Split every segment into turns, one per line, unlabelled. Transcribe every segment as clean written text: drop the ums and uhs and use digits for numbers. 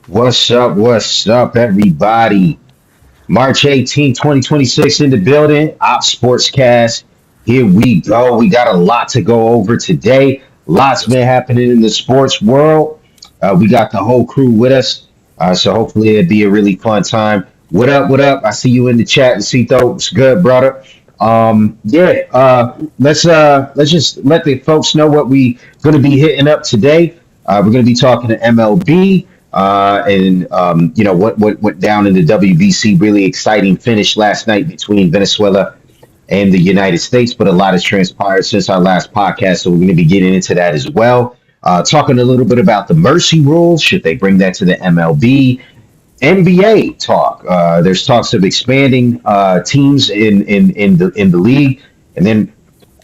What's up, everybody? March 18th, 2026 in the building. Opps SportsCast. Here we go. We got a lot to go over today. Lots
Yes,
been happening in the sports world. We got the whole crew with us. So hopefully it'll be a really fun time. What up? What up? I see you in the chat, Cito. It's good, brother. Let's just let the folks know what we gonna be hitting up today. We're gonna be talking to MLB and what went down in the WBC. Really exciting finish last night between Venezuela and the United States, but a lot has transpired since our last podcast, so we're going to be getting into that as well. Talking a little bit about the mercy rules. Should they bring that to the MLB? NBA talk. There's talks of expanding teams in the league, and then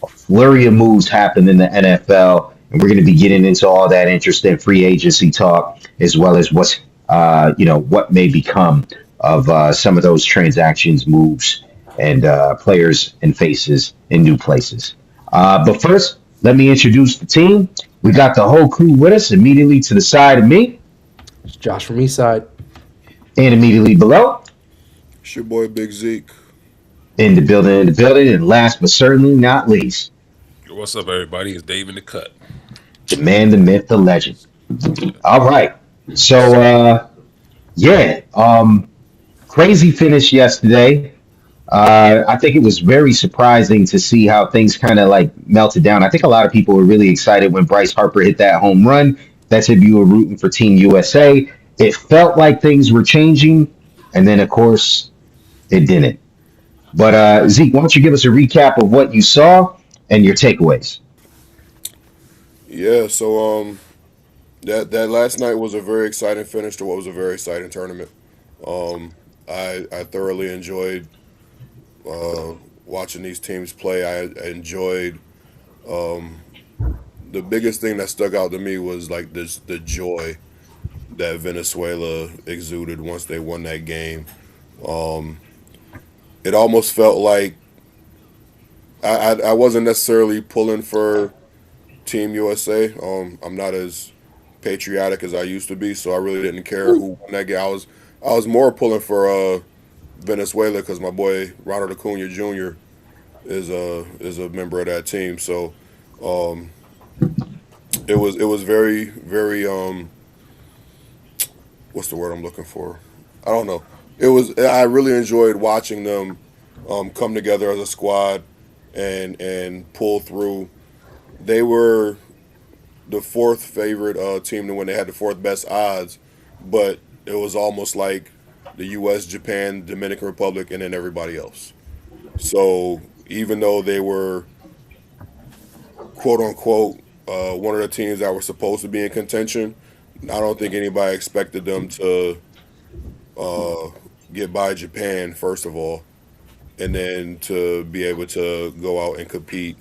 a flurry of moves happened in the NFL, and we're going to be getting into all that interesting free agency talk, as well as what may become of some of those transactions, moves, and players and faces in new places. But first, let me introduce the team. We got the whole crew with us immediately to the side of me,
It's Josh from Eastside.
and immediately below
it's your boy Big Zeke.
in the building, and last but certainly not least,
What's up, everybody? It's Dave in the cut.
the man, the myth, the legend. All right.
Yes,
So
sir.
yeah, crazy finish yesterday. I think it was very surprising to see how things kind of like melted down. I think a lot of people were really excited when Bryce Harper hit that home run. That's if you were rooting for Team USA. It felt like things were changing, and then of course it didn't. But Zeke, why don't you give us a recap of what you saw and your takeaways?
Yeah, so that last night was a very exciting finish to what was a very exciting tournament. Um, I thoroughly enjoyed watching these teams play. I enjoyed the biggest thing that stuck out to me was like this the joy that Venezuela exuded once they won that game. Um, it almost felt like I wasn't necessarily pulling for Team USA. I'm not as patriotic as I used to be, so I really didn't care who won that game. I was more pulling for Venezuela because my boy Ronald Acuna Jr. is a member of that team. So um, it was very what's the word I'm looking for? I don't know. I really enjoyed watching them come together as a squad and pull through. They were the fourth favorite team to win. They had the fourth best odds, but it was almost like the U.S., Japan, Dominican Republic, and then everybody else. So even though they were quote unquote one of the teams that were supposed to be in contention, I don't think anybody expected them to uh, get by Japan first of all, and then to be able to go out and compete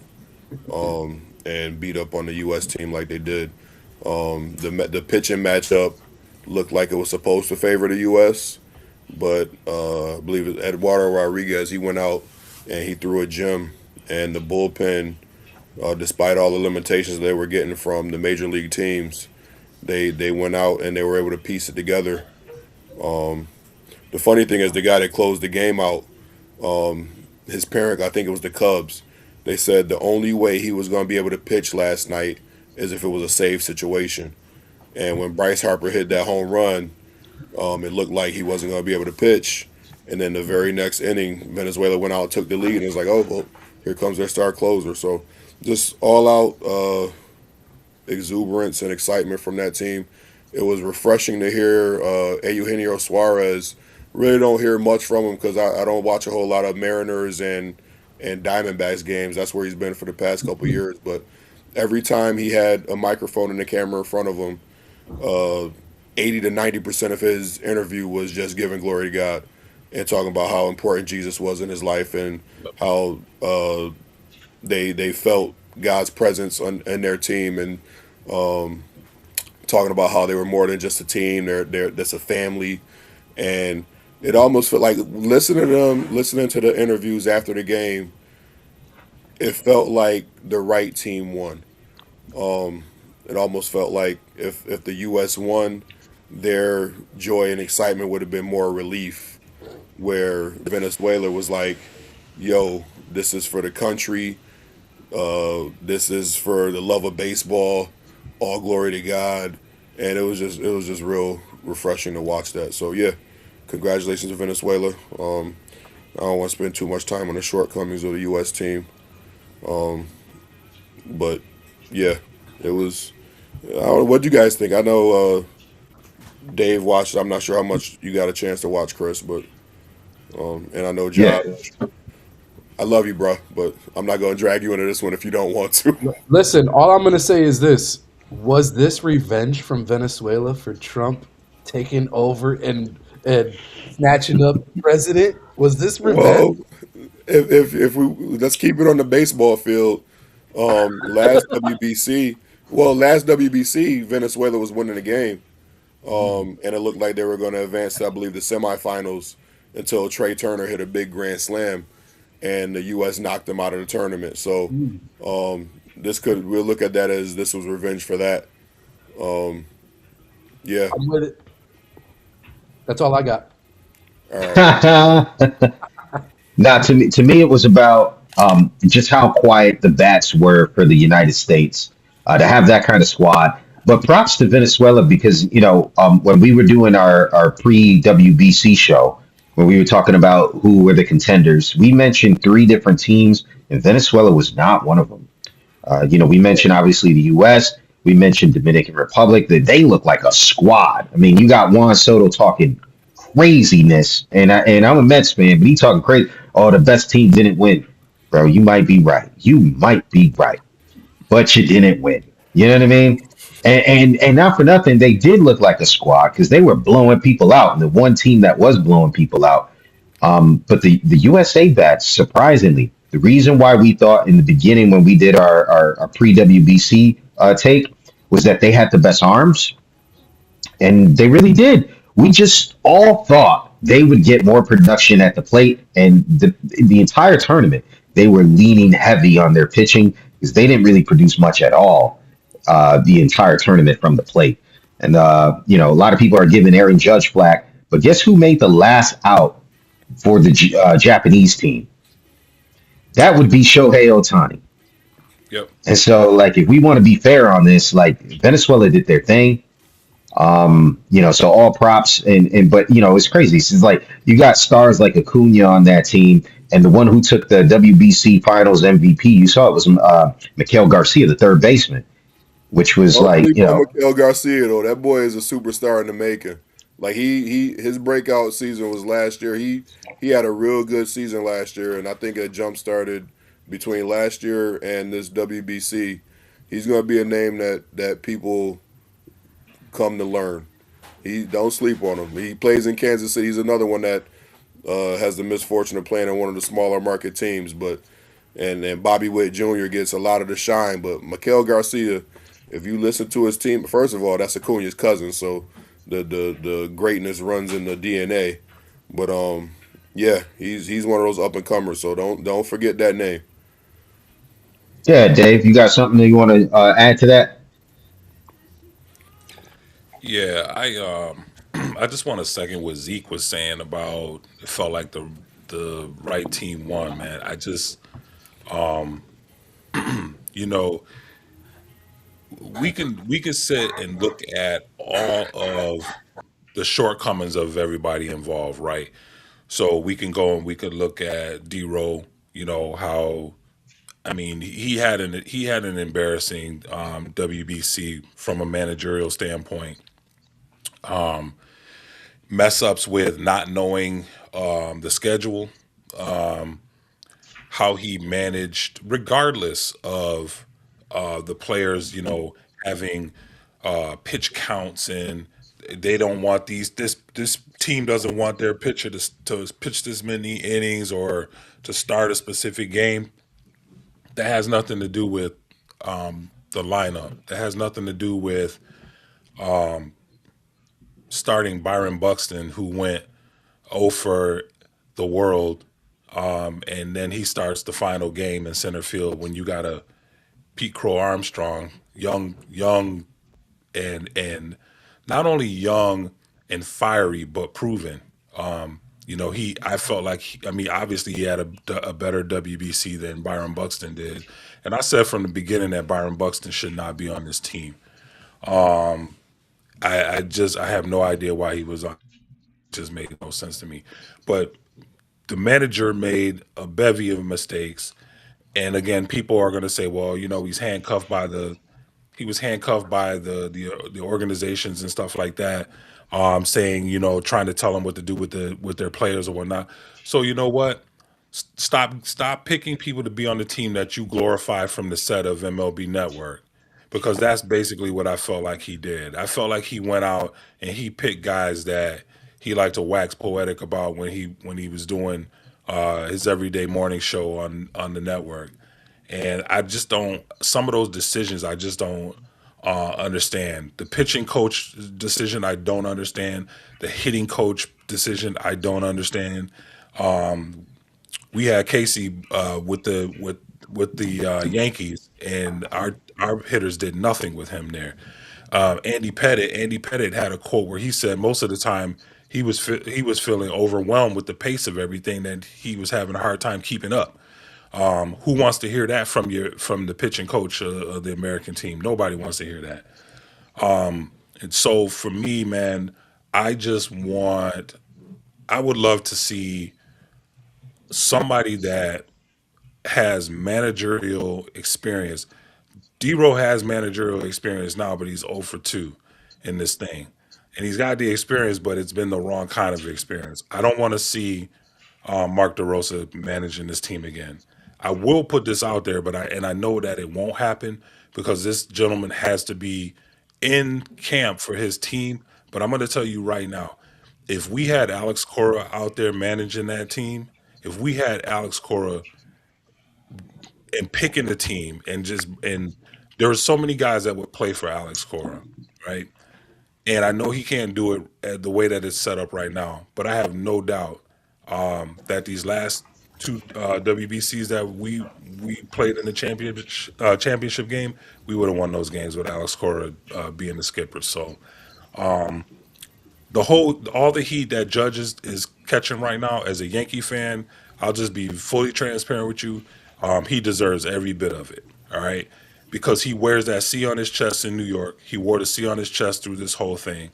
and beat up on the U.S. team like they did. The pitching matchup looked like it was supposed to favor the U.S., but I believe it Eduardo Rodriguez, he went out and he threw a gem, and the bullpen, despite all the limitations they were getting from the major league teams, they went out and they were able to piece it together. The funny thing is, the guy that closed the game out, his parent, I think it was the Cubs, they said the only way he was going to be able to pitch last night is if it was a save situation. And when Bryce Harper hit that home run, it looked like he wasn't going to be able to pitch. And then the very next inning, Venezuela went out, took the lead, and it was like, oh, well, here comes their star closer. So just all out exuberance and excitement from that team. It was refreshing to hear Eugenio Suarez. Really don't hear much from him because I don't watch a whole lot of Mariners and Diamondbacks games. That's where he's been for the past couple years. But every time he had a microphone and a camera in front of him, uh, 80 to 90% of his interview was just giving glory to God and talking about how important Jesus was in his life and how they felt God's presence in their team and um, talking about how they were more than just a team. They're that's a family, and it almost felt like listening to the interviews after the game. It felt like the right team won. It almost felt like if the U.S. won, their joy and excitement would have been more relief, where Venezuela was like, yo, this is for the country. This is for the love of baseball. All glory to God. And it was just real refreshing to watch that. So yeah, congratulations to Venezuela. I don't want to spend too much time on the shortcomings of the U.S. team, but yeah, it was. I don't know, what do you guys think? I know Dave watched. I'm not sure how much you got a chance to watch, Chris, but and I know
Yeah.
Josh. I love you, bro, but I'm not going to drag you into this one if you don't want to.
Listen, all I'm gonna say is this: was this revenge from Venezuela for Trump taking over and snatching up the president? Was this revenge?
Well, if we let's keep it on the baseball field. Last WBC, last WBC, Venezuela was winning the game, and it looked like they were going to advance to, I believe, the semifinals until Trey Turner hit a big grand slam, and the U.S. knocked them out of the tournament. So we'll look at that as this was revenge for that. Yeah.
I'm with it. That's all I got.
All right.
Now, to me, it was about just how quiet the bats were for the United States to have that kind of squad. But props to Venezuela because when we were doing our pre WBC show, when we were talking about who were the contenders, we mentioned three different teams, and Venezuela was not one of them. We mentioned obviously the U.S. We mentioned Dominican Republic. That they look like a squad. I mean, you got Juan Soto talking craziness, and I'm a Mets fan, but he talking crazy. Oh, the best team didn't win, bro. You might be right. You might be right, but you didn't win. You know what I mean? And not for nothing, they did look like a squad because they were blowing people out. And the one team that was blowing people out, but the USA bats, surprisingly, the reason why we thought in the beginning when we did our pre WBC take was that they had the best arms, and they really did. We just all thought they would get more production at the plate, and the entire tournament they were leaning heavy on their pitching because they didn't really produce much at all the entire tournament from the plate. And a lot of people are giving Aaron Judge flack, but guess who made the last out for the Japanese team? That would be Shohei Ohtani.
Yep.
And so, like, if we want to be fair on this, like Venezuela did their thing. So all props and but it's crazy. It's like you got stars like Acuna on that team, and the one who took the WBC Finals MVP, you saw it was Miguel Garcia, the third baseman, which was
Don't
like
sleep on Miguel Garcia though. That boy is a superstar in the making. Like his breakout season was last year. He had a real good season last year, and I think it jump started between last year and this WBC. He's going to be a name that people come to learn. He don't sleep on him. He plays in Kansas City. He's another one that has the misfortune of playing in one of the smaller market teams, but and Bobby Witt Jr. gets a lot of the shine. But Miguel Garcia, if you listen to his team, first of all, that's Acuna's cousin, so the greatness runs in the DNA. But yeah, he's one of those up and comers. So don't forget that name.
yeah, Dave, you got something that you want to add to that?
Yeah, I just want to second what Zeke was saying about it felt like the right team won, man. I just you know we can sit and look at all of the shortcomings of everybody involved, right? So we can go and we could look at D Row, how I mean he had an embarrassing WBC from a managerial standpoint. Mess ups with not knowing the schedule, how he managed, regardless of the players, having pitch counts, and they don't want this team doesn't want their pitcher to pitch this many innings or to start a specific game. That has nothing to do with the lineup. That has nothing to do with starting Byron Buxton, who went 0 for the world, and then he starts the final game in center field when you got a Pete Crow Armstrong, young, and not only young and fiery, but proven. I felt like, I mean, obviously he had a better WBC than Byron Buxton did. And I said from the beginning that Byron Buxton should not be on this team. I have no idea why he was on. It just made no sense to me. But the manager made a bevy of mistakes. And again, people are going to say, well, he was handcuffed by the organizations and stuff like that, saying, trying to tell them what to do with their players or whatnot. So you know what? Stop picking people to be on the team that you glorify from the set of MLB Network, because that's basically what I felt like he did. I felt like he went out and he picked guys that he liked to wax poetic about when he was doing his everyday morning show on the network. And I just don't. Some of those decisions I just don't understand. The pitching coach decision I don't understand. The hitting coach decision I don't understand. We had Casey with the Yankees, and our hitters did nothing with him there. Andy Pettit had a quote where he said most of the time he was feeling overwhelmed with the pace of everything, that he was having a hard time keeping up. Who wants to hear that from the pitching coach of the American team? Nobody wants to hear that. And so for me, man, I just want I would love to see somebody that has managerial experience. Dero has managerial experience now, but he's 0 for 2 in this thing. And he's got the experience, but it's been the wrong kind of experience. I don't want to see Mark DeRosa managing this team again. I will put this out there, but I know that it won't happen because this gentleman has to be in camp for his team. But I'm going to tell you right now, if we had Alex Cora out there managing that team, if we had Alex Cora and picking the team and there were so many guys that would play for Alex Cora, right? And I know he can't do it the way that it's set up right now, but I have no doubt that these last two WBCs that we played in the championship game, we would have won those games with Alex Cora being the skipper. So all the heat that Judge is catching right now, as a Yankee fan, I'll just be fully transparent with you. He deserves every bit of it. All right. Because he wears that C on his chest in New York. He wore the C on his chest through this whole thing.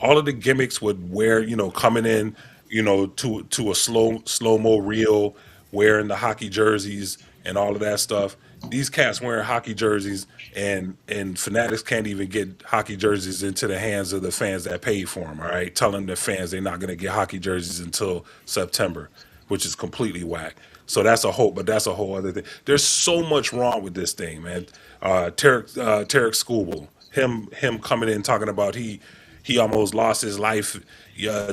All of the gimmicks would wear, coming in, to a slow mo reel, wearing the hockey jerseys and all of that stuff. These cats wearing hockey jerseys, and Fanatics can't even get hockey jerseys into the hands of the fans that paid for them. All right, telling the fans they're not going to get hockey jerseys until September, which is completely whack. So that's a whole other thing. There's so much wrong with this thing, man. Tarek Skubal, him coming in talking about he almost lost his life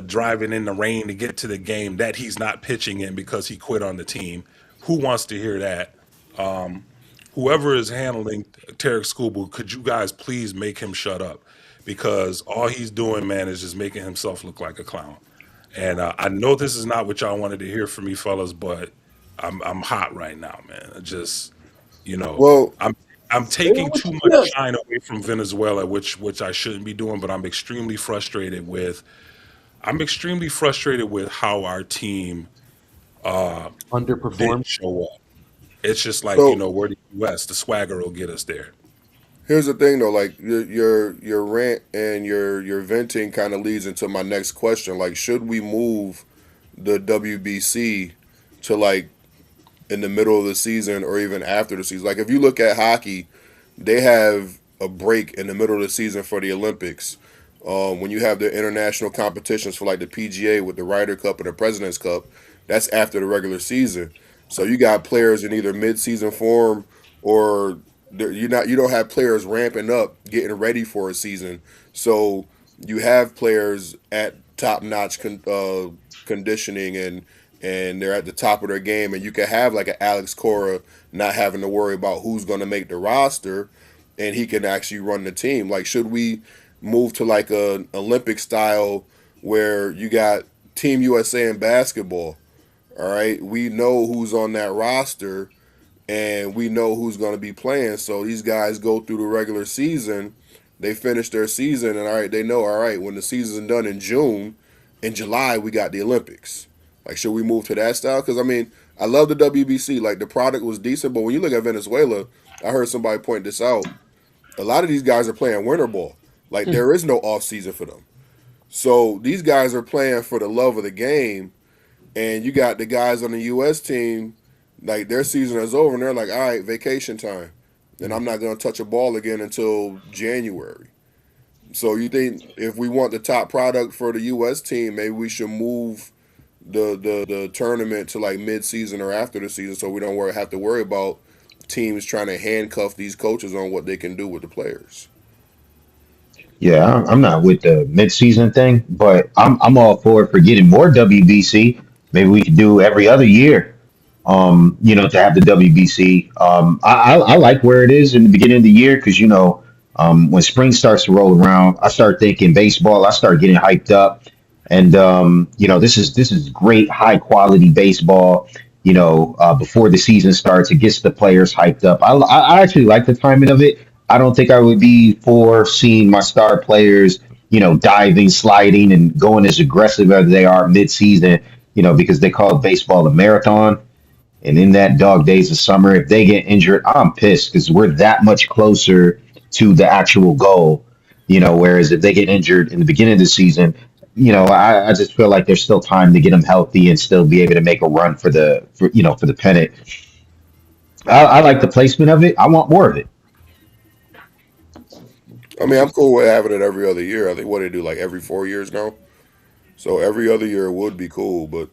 driving in the rain to get to the game that he's not pitching in because he quit on the team. Who wants to hear that? Whoever is handling Tarek Skubal, could you guys please make him shut up? Because all he's doing, man, is just making himself look like a clown. And I know this is not what y'all wanted to hear from me, fellas, but I'm hot right now, man. I just, you know,
Well,
I'm I'm
Say
taking
what
too
you
much
feel.
shine away from Venezuela, which I shouldn't be doing, but I'm extremely frustrated with how our team didn't
Underperformed.
show up. It's just like,
so
we're the US, the swagger will get us there.
here's the thing though, like your rant and your venting kind of leads into my next question. Like, should we move the WBC to like in the middle of the season or even after the season? Like, if you look at hockey, they have a break in the middle of the season for the Olympics. When you have the international competitions for like the PGA with the Ryder Cup and the President's Cup, that's after the regular season. So you got players in either mid-season form or you don't have players ramping up, getting ready for a season. So you have players at top-notch conditioning and they're at the top of their game, and you can have like an Alex Cora not having to worry about who's going to make the roster, and he can actually run the team. Like, should we move to like a Olympic style where you got Team USA in basketball? All right, we know who's on that roster, and we know who's going to be playing. So these guys go through the regular season they finish their season, and all right, they know, all right, when the season's done in June, in July we got the Olympics. Like, should we move to that style? Because I mean, I love the WBC. Like, the product was decent, but when you look at Venezuela, I heard somebody point this out. A lot of these guys are playing winter ball. Like, there is no off season for them. So these guys are playing for the love of the game, and you got the guys on the U.S. team, like their season is over, and they're like, all right, vacation time, and I'm not going to touch a ball again until January. So you think if we want the top product for the U.S. team, maybe we should move the tournament to like mid season or after the season, so we don't have to worry about teams trying to handcuff these coaches on what they can do with the players.
Yeah, I'm not with the mid-season thing, but I'm all for getting more WBC. Maybe we could do every other year. To have the WBC. I like where it is in the beginning of the year because when spring starts to roll around, I start thinking baseball. I start getting hyped up, and this is great high quality baseball. Before the season starts, it gets the players hyped up. I actually like the timing of it. I don't think I would be for seeing my star players, diving, sliding, and going as aggressive as they are mid-season. Because they call baseball a marathon. And in that dog days of summer, if they get injured, I'm pissed because we're that much closer to the actual goal. Whereas if they get injured in the beginning of the season, I just feel like there's still time to get them healthy and still be able to make a run for the pennant. I like the placement of it. I want more of it.
I mean, I'm cool with having it every other year. I think what they do like every 4 years now. So every other year would be cool, but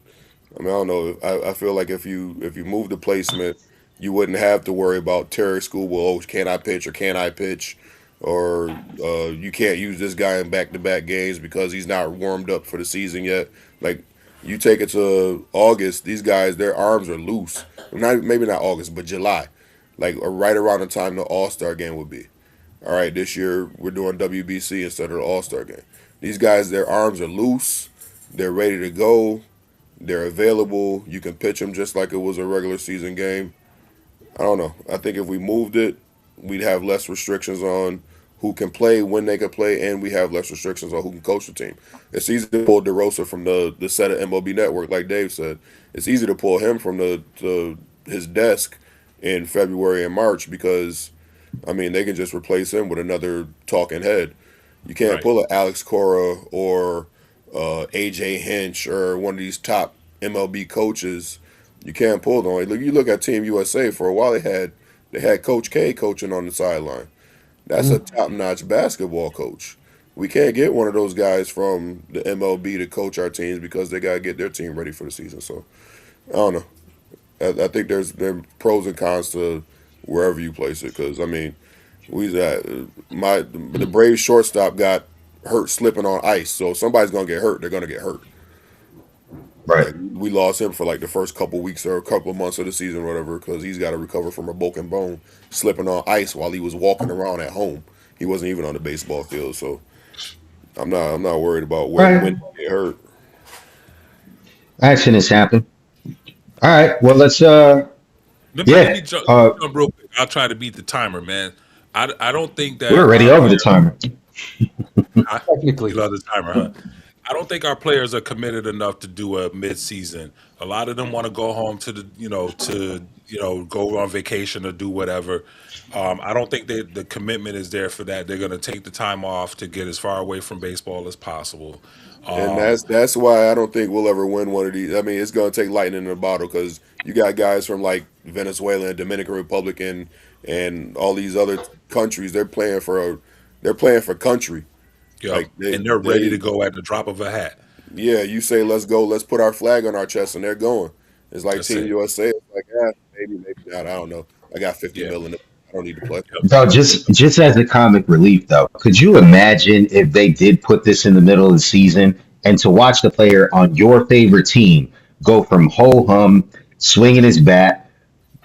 I mean, I don't know. I feel like if you move the placement, you wouldn't have to worry about Terry School. Well, oh, can I pitch or can I pitch, or you can't use this guy in back-to-back games because he's not warmed up for the season yet. Like, you take it to August, these guys, their arms are loose. Not maybe not August, but July, like right around the time the All Star game would be. All right, this year we're doing WBC instead of the All Star game. These guys, their arms are loose. They're ready to go. They're available. You can pitch them just like it was a regular season game. I don't know. I think if we moved it, we'd have less restrictions on who can play, when they can play, and we have less restrictions on who can coach the team. It's easy to pull DeRosa from the set of MLB Network, like Dave said. It's easy to pull him from his desk in February and March because, I mean, they can just replace him with another talking head. You can't
Right.
pull an Alex Cora or AJ Hinch or one of these top MLB coaches. You can't pull them. Like, you look at Team USA for a while. They had Coach K coaching on the sideline. That's a top notch basketball coach. We can't get one of those guys from the MLB to coach our teams because they gotta get their team ready for the season. So I don't know. I think there are pros and cons to wherever you place it. Because I mean, we got the Braves shortstop got hurt slipping on ice. So if somebody's gonna get hurt, they're gonna get hurt.
Right.
Like, we lost him for like the first couple weeks or a couple of months of the season, or whatever, because he's got to recover from a broken bone, slipping on ice while he was walking around at home. He wasn't even on the baseball field, so I'm not worried about when
Right.
he get hurt.
Accidents happen. All right. Well, let's.
Let me
Yeah.
jump real quick. I'll try to beat the timer, man. I don't think
We're
that
already
our
over the
players.
timer.
You
Technically.
love the timer, huh? I don't think our players are committed enough to do a mid-season. A lot of them want to go home to go on vacation or do whatever. I don't think the commitment is there for that. They're going to take the time off to get as far away from baseball as possible.
And
Um,
that's why I don't think we'll ever win one of these. I mean, it's gonna take lightning in a bottle because you got guys from like Venezuela and Dominican Republic and all these other countries. They're playing for country.
yeah,
Like they
and they're ready
they
to go at the drop of a hat.
Yeah, you say let's go, let's put our flag on our chest, and they're going. It's like
That's
Team
it.
USA. It's like, yeah, maybe not. I don't know. I got 50
Yeah.
million. I don't need to play.
Yep.
So just as a comic relief, though, could you imagine if they did put this in the middle of the season and to watch the player on your favorite team go from ho hum, swinging his bat,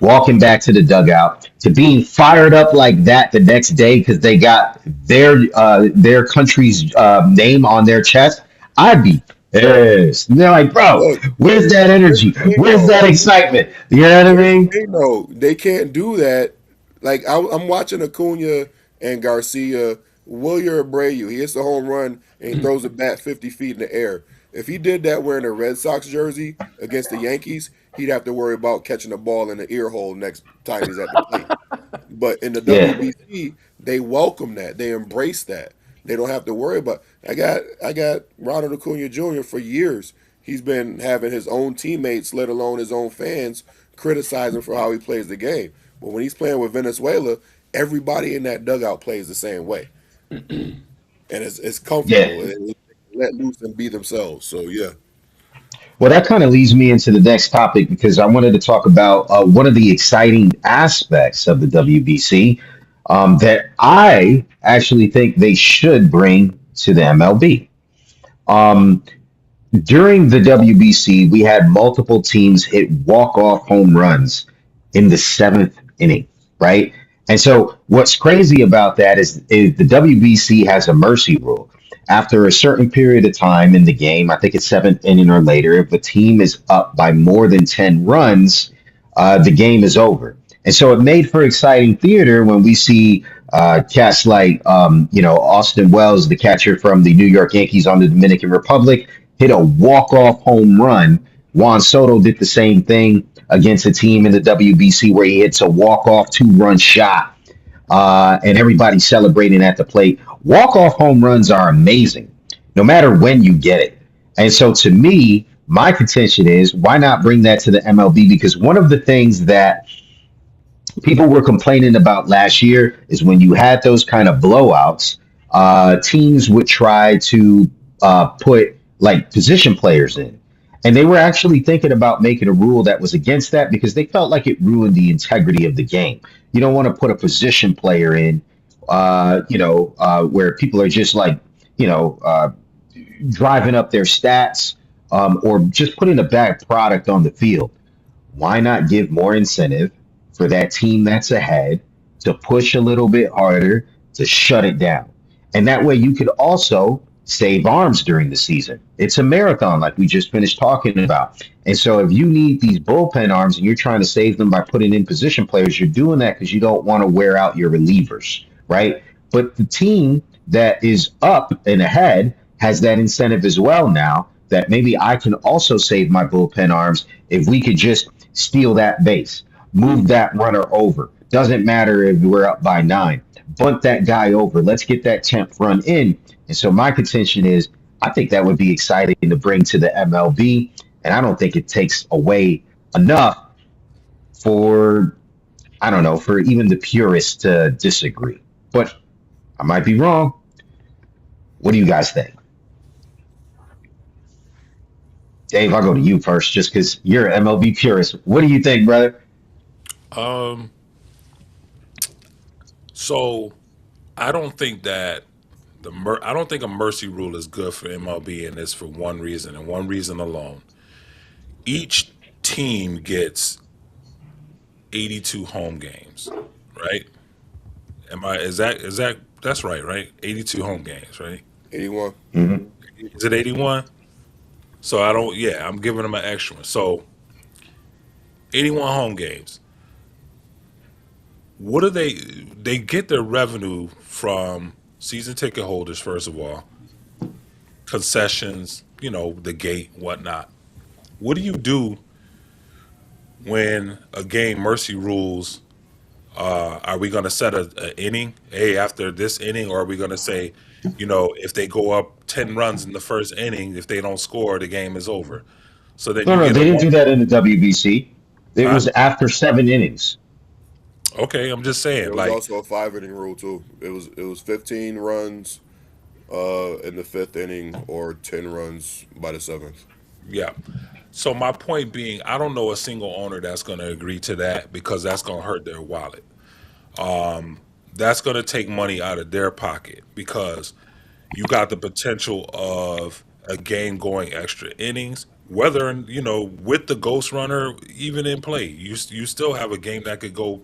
walking back to the dugout, to being fired up like that the next day because they got their country's name on their chest? I'd be pissed. And they're like, bro,
Look,
where's that
here's
energy?
the thing
Where's
though.
that excitement? You know what I
Here's the
mean?
thing though. They can't do that. Like I'm watching Acuna and Garcia Wilyer Abreu, he hits a home run and he throws a bat 50 feet in the air. If he did that wearing a Red Sox jersey against the Yankees, he'd have to worry about catching a ball in the ear hole next time he's at the plate. But in the
Yeah,
WBC, they welcome that. They embrace that. They don't have to worry about. I got Ronald Acuna Jr. for years. He's been having his own teammates, let alone his own fans, criticize him for how he plays the game. But when he's playing with Venezuela, everybody in that dugout plays the same way, and it's
yeah.
comfortable. They let loose and be themselves. So yeah,
Well, that kind of leads me into the next topic because I wanted to talk about one of the exciting aspects of the WBC that I actually think they should bring to the MLB. Um, During the WBC, we had multiple teams hit walk-off home runs in the seventh inning, right? And so what's crazy about that is the WBC has a mercy rule. After a certain period of time in the game, I think it's seventh inning or later, if a team is up by more than 10 runs, the game is over. And so it made for exciting theater when we see cats like, Austin Wells, the catcher from the New York Yankees on the Dominican Republic, hit a walk-off home run. Juan Soto did the same thing against a team in the WBC where he hits a walk-off two-run shot, and everybody celebrating at the plate. Walk-off home runs are amazing, no matter when you get it. And so, to me, my contention is why not bring that to the MLB? Because one of the things that people were complaining about last year is when you had those kind of blowouts, teams would try to put like position players in. And they were actually thinking about making a rule that was against that because they felt like it ruined the integrity of the game. You don't want to put a position player in, where people are just like, you know, uh, driving up their stats, or just putting a bad product on the field. Why not give more incentive for that team that's ahead to push a little bit harder to shut it down? And that way you could also save arms during the season. It's a marathon, like we just finished talking about. And so if you need these bullpen arms and you're trying to save them by putting in position players, you're doing that because you don't want to wear out your relievers, right? But the team that is up and ahead has that incentive as well now that maybe I can also save my bullpen arms if we could just steal that base, move that runner over. Doesn't matter if we're up by nine. Bunt that guy over. Let's get that 10th run in. And so my contention is I think that would be exciting to bring to the MLB. And I don't think it takes away enough for, I don't know, for even the purists to disagree. But I might be wrong. What do you guys think? Dave, I'll go to you first just because you're an MLB purist. What do you think, brother?
Um, so I don't think that I don't think a mercy rule is good for MLB, and it's for one reason and one reason alone. Each team gets 82 home games, right? Am I is that that's right? 82 home games, right?
81.
Hmm.
Is it 81? So I don't yeah, I'm giving them an extra one. So 81 home games. What do they get their revenue from season ticket holders first of all, concessions, the gate, whatnot. What do you do when a game mercy rules? Are we going to set a inning? Hey, after this inning, or are we going to say, if they go up 10 runs in the first inning, if they don't score, the game is over. So then
No,
you
no,
get
they
a
didn't
one.
do that in the WBC. It
Huh?
was after 7 innings.
Okay, I'm just saying,
There was
like,
also a 5 inning rule too. It was 15 runs in the fifth inning or 10 runs by the seventh.
yeah. So my point being, I don't know a single owner that's going to agree to that because that's going to hurt their wallet. That's going to take money out of their pocket because you got the potential of a game going extra innings. Whether with the ghost runner even in play, you still have a game that could go,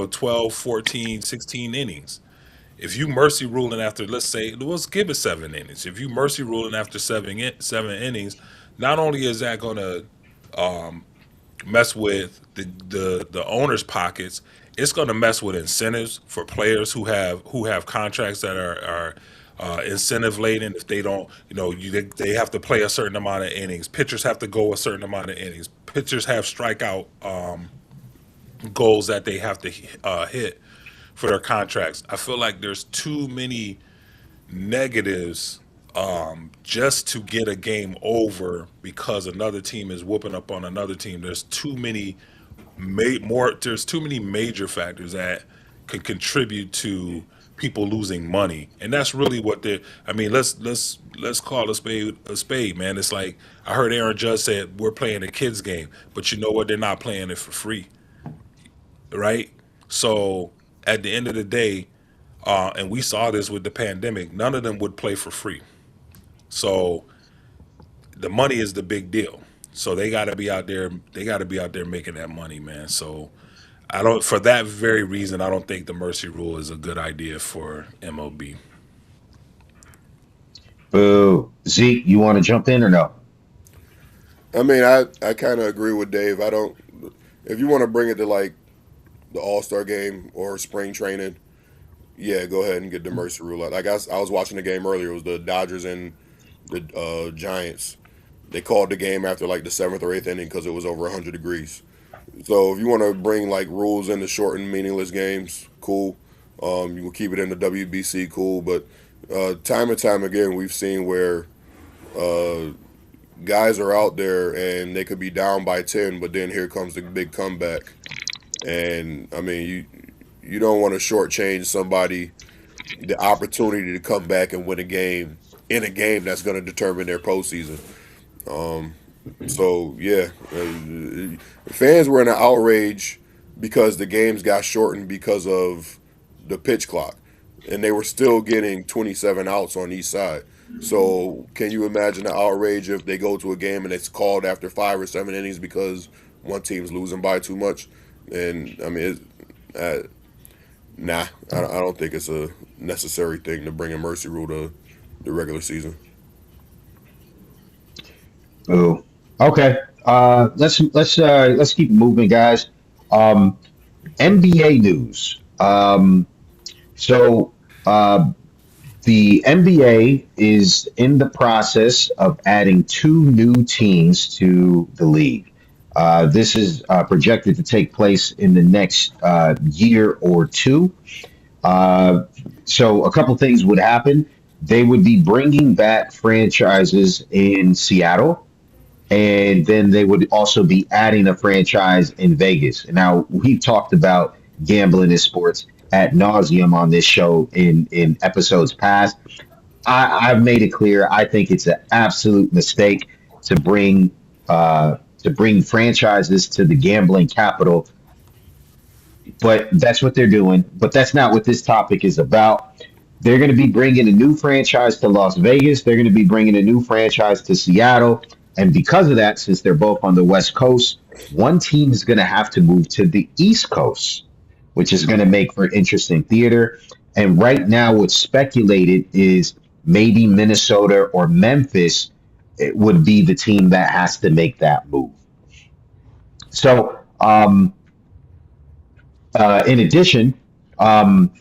12, 14, 16 innings. If you mercy ruling after, let's say, let's give it 7 innings. If you mercy ruling after 7 innings, not only is that going to mess with the owner's pockets, it's going to mess with incentives for players who have contracts that are incentive laden. If they don't, they have to play a certain amount of innings. Pitchers have to go a certain amount of innings. Pitchers have strikeout goals that they have to hit for their contracts. I feel like there's too many negatives just to get a game over because another team is whooping up on another team. There's too many there's too many major factors that could contribute to people losing money, and that's really what they. I mean, let's call a spade, man. It's like I heard Aaron Judge said we're playing a kids game, but you know what? They're not playing it for free, right? So at the end of the day, and we saw this with the pandemic, none of them would play for free. So the money is the big deal. So they got to be out there. They got to be out there making that money, man. So I don't. For that very reason, I don't think the mercy rule is a good idea for MLB.
Boo. Zeke, you want to jump in or no?
I mean, I kind of agree with Dave. I don't. If you want to bring it to like the All Star game or spring training, yeah, go ahead and get the mercy rule out. I was watching the game earlier. It was the Dodgers and the Giants. They called the game after like the seventh or eighth inning because it was over 100 degrees. So if you want to bring like rules into shortened, meaningless games, cool. You will keep it in the WBC, cool. But time and time again, we've seen where uh, guys are out there and they could be down by 10, but then here comes the big comeback. And I mean, you don't want to shortchange somebody the opportunity to come back and win a game in a game that's going to determine their postseason. Um, so yeah, fans were in an outrage because the games got shortened because of the pitch clock, and they were still getting 27 outs on each side. So can you imagine the outrage if they go to a game and it's called after 5 or 7 innings because one team's losing by too much? And I mean, nah, I don't think it's a necessary thing to bring a mercy rule to the regular season.
Boo. Okay. Let's keep moving, guys. Um, NBA news. So the NBA is in the process of adding two new teams to the league. This is projected to take place in the next year or two. Uh, so a couple things would happen. They would be bringing back franchises in Seattle, and then they would also be adding a franchise in Vegas. Now, we've talked about gambling in sports at nauseum on this show in episodes past. I've made it clear. I think it's an absolute mistake to bring franchises to the gambling capital, but that's what they're doing. But that's not what this topic is about. They're going to be bringing a new franchise to Las Vegas. They're going to be bringing a new franchise to Seattle. And because of that, since they're both on the West Coast, one team is going to have to move to the East Coast, which is going to make for interesting theater. And right now, what's speculated is maybe Minnesota or Memphis it would be the team that has to make that move. So, in addition, um,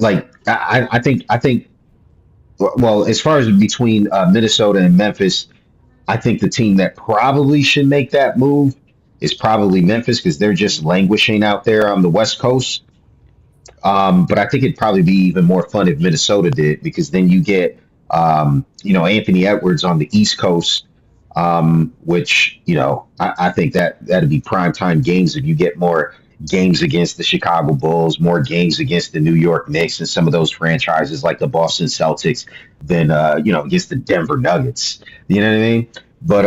I think, well, as far as between Minnesota and Memphis, I think the team that probably should make that move is probably Memphis because they're just languishing out there on the West Coast. But I think it'd probably be even more fun if Minnesota did because then you get, Anthony Edwards on the East Coast, which, I think that'd be prime time games if you get more games against the Chicago Bulls, more games against the New York Knicks and some of those franchises like the Boston Celtics than, against the Denver Nuggets. You know what I mean? But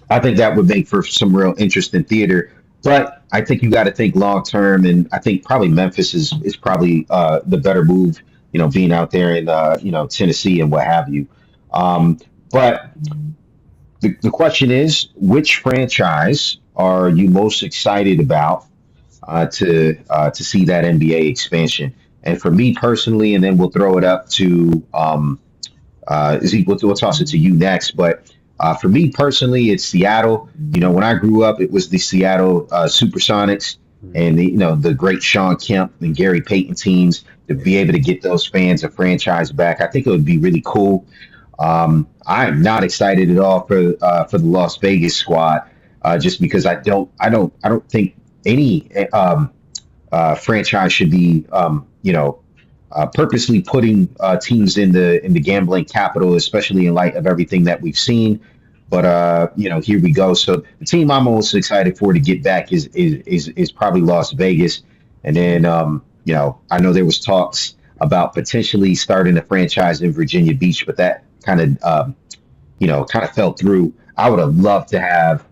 I think that would make for some real interesting theater. But I think you got to think long term, and I think probably Memphis is probably the better move. Being out there in Tennessee and what have you. But the question is, which franchise are you most excited about to see that NBA expansion? And for me personally, and then we'll throw it up to Zeke. We'll toss it to you next. But For me personally, it's Seattle. When I grew up, it was the Seattle Supersonics and the great Sean Kemp and Gary Payton teams. To be able to get those fans a franchise back, I think it would be really cool. I'm not excited at all for the Las Vegas squad, just because I don't think any franchise should be purposely putting teams in the gambling capital, especially in light of everything that we've seen. But here we go. So the team I'm most excited for to get back is probably Las Vegas, and then I know there was talks about potentially starting a franchise in Virginia Beach, but that kind of fell through. I would have loved to have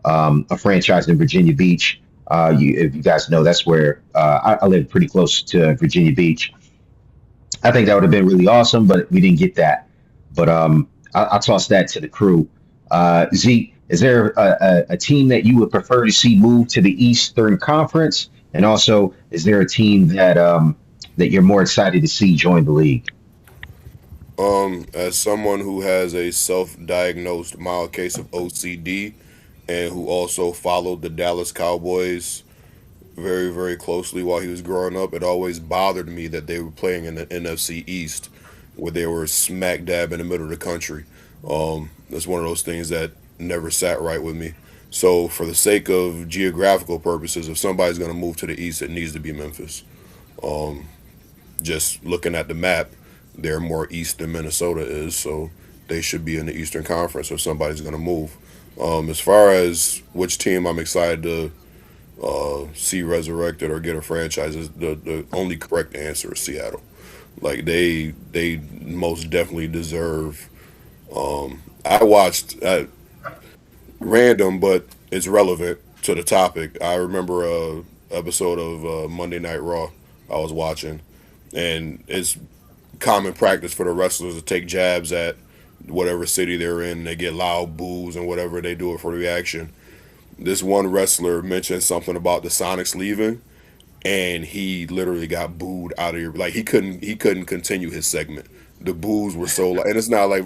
a franchise in Virginia Beach. If you guys know, that's where I live pretty close to Virginia Beach. I think that would have been really awesome, but we didn't get that. But I'll toss that to the crew. Zeke, is there a team that you would prefer to see move to the Eastern Conference? And also, is there a team that you're more excited to see join the league?
As someone who has a self-diagnosed mild case of OCD and who also followed the Dallas Cowboys very, very closely while he was growing up, it always bothered me that they were playing in the NFC East, where they were smack dab in the middle of the country. That's one of those things that never sat right with me. So, for the sake of geographical purposes, if somebody's going to move to the East, it needs to be Memphis. Just looking at the map, they're more east than Minnesota is, so they should be in the Eastern Conference if somebody's going to move. As far as which team I'm excited to see resurrected or get a franchise, the only correct answer is Seattle. Like they most definitely deserve. I watched random, but it's relevant to the topic. I remember a episode of Monday Night Raw I was watching, and it's common practice for the wrestlers to take jabs at whatever city they're in. They get loud boos and whatever they do it for the reaction. This one wrestler mentioned something about the Sonics leaving, and he literally got booed out of here. Like he couldn't continue his segment. The boos were so and it's not like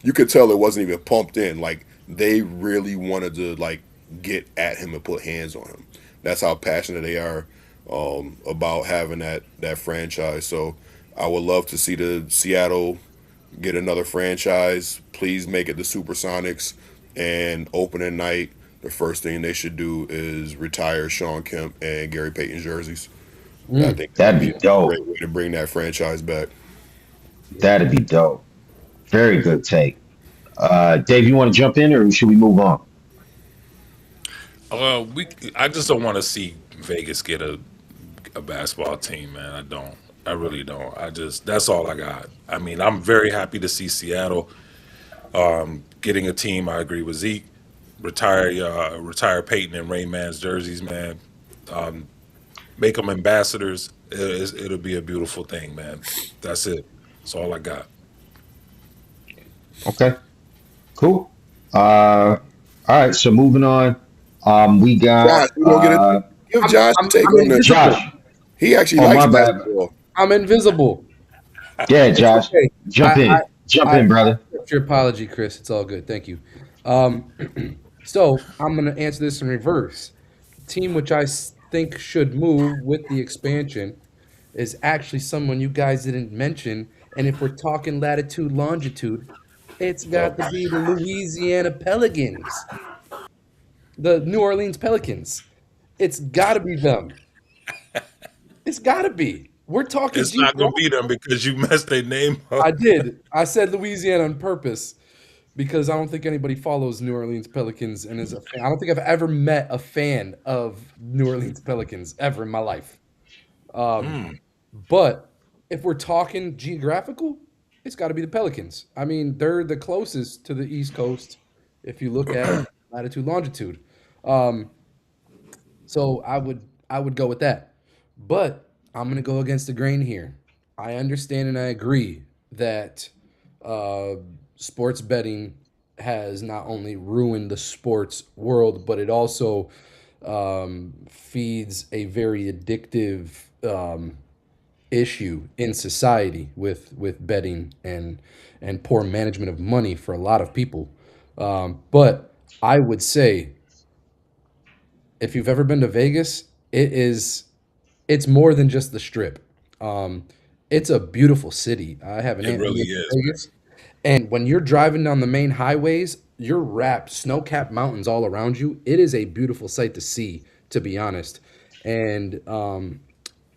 you could tell it wasn't even pumped in. Like they really wanted to like get at him and put hands on him. That's how passionate they are about having that franchise. So I would love to see the Seattle get another franchise. Please make it the Supersonics. And opening night, the first thing they should do is retire Sean Kemp and Gary Payton jerseys. I think that would
That'd
be
be
a
dope.
great way to bring that franchise back.
That'd be dope. Very good take. Dave, you want to jump in, or should we move on?
We. I just don't want to see Vegas get a basketball team, man. I don't. I really don't. I just that's all I got. I mean, I'm very happy to see Seattle getting a team. I agree with Zeke. Retire Peyton and Rain Man's jerseys, man. Make them ambassadors. It'll be a beautiful thing, man. That's it. That's all I got.
Okay, cool. All right, so moving on. We
Josh,
got
we don't get it. Give
I'm
Josh a
I'm
take
I'm
on this.
invisible.
Josh.
He actually
Oh,
likes
my bad.
basketball.
I'm invisible.
Yeah,
It's
Josh,
okay.
jump
I
in. Jump
I, I
in, brother.
accept your apology, Chris. It's all good. Thank you. Um, so I'm gonna answer this in reverse. Team which think should move with the expansion is actually someone you guys didn't mention. And if we're talking latitude, longitude, it's
Oh,
got to be the Louisiana Pelicans, the New Orleans Pelicans. It's got to be them. It's got to be. We're talking
It's not gonna be
geographical.
them because you messed their name up.
I did. I said Louisiana on purpose because I don't think anybody follows New Orleans Pelicans and is a fan. I don't think I've ever met a fan of New Orleans Pelicans ever in my life. Um, but if we're talking geographical, it's got to be the Pelicans. I mean, they're the closest to the East Coast if you look at latitude, longitude. Um, so I would go with that. But I'm gonna go against the grain here. I understand and I agree that uh, sports betting has not only ruined the sports world, but it also feeds a very addictive issue in society with betting and poor management of money for a lot of people. But I would say if you've ever been to Vegas, it's more than just the strip. Um, it's a beautiful city. I have an
It
aunt who
really
lives in
is, man.
Vegas, and when you're driving down the main highways, you're wrapped snow-capped mountains all around you. It is a beautiful sight to see, to be honest. And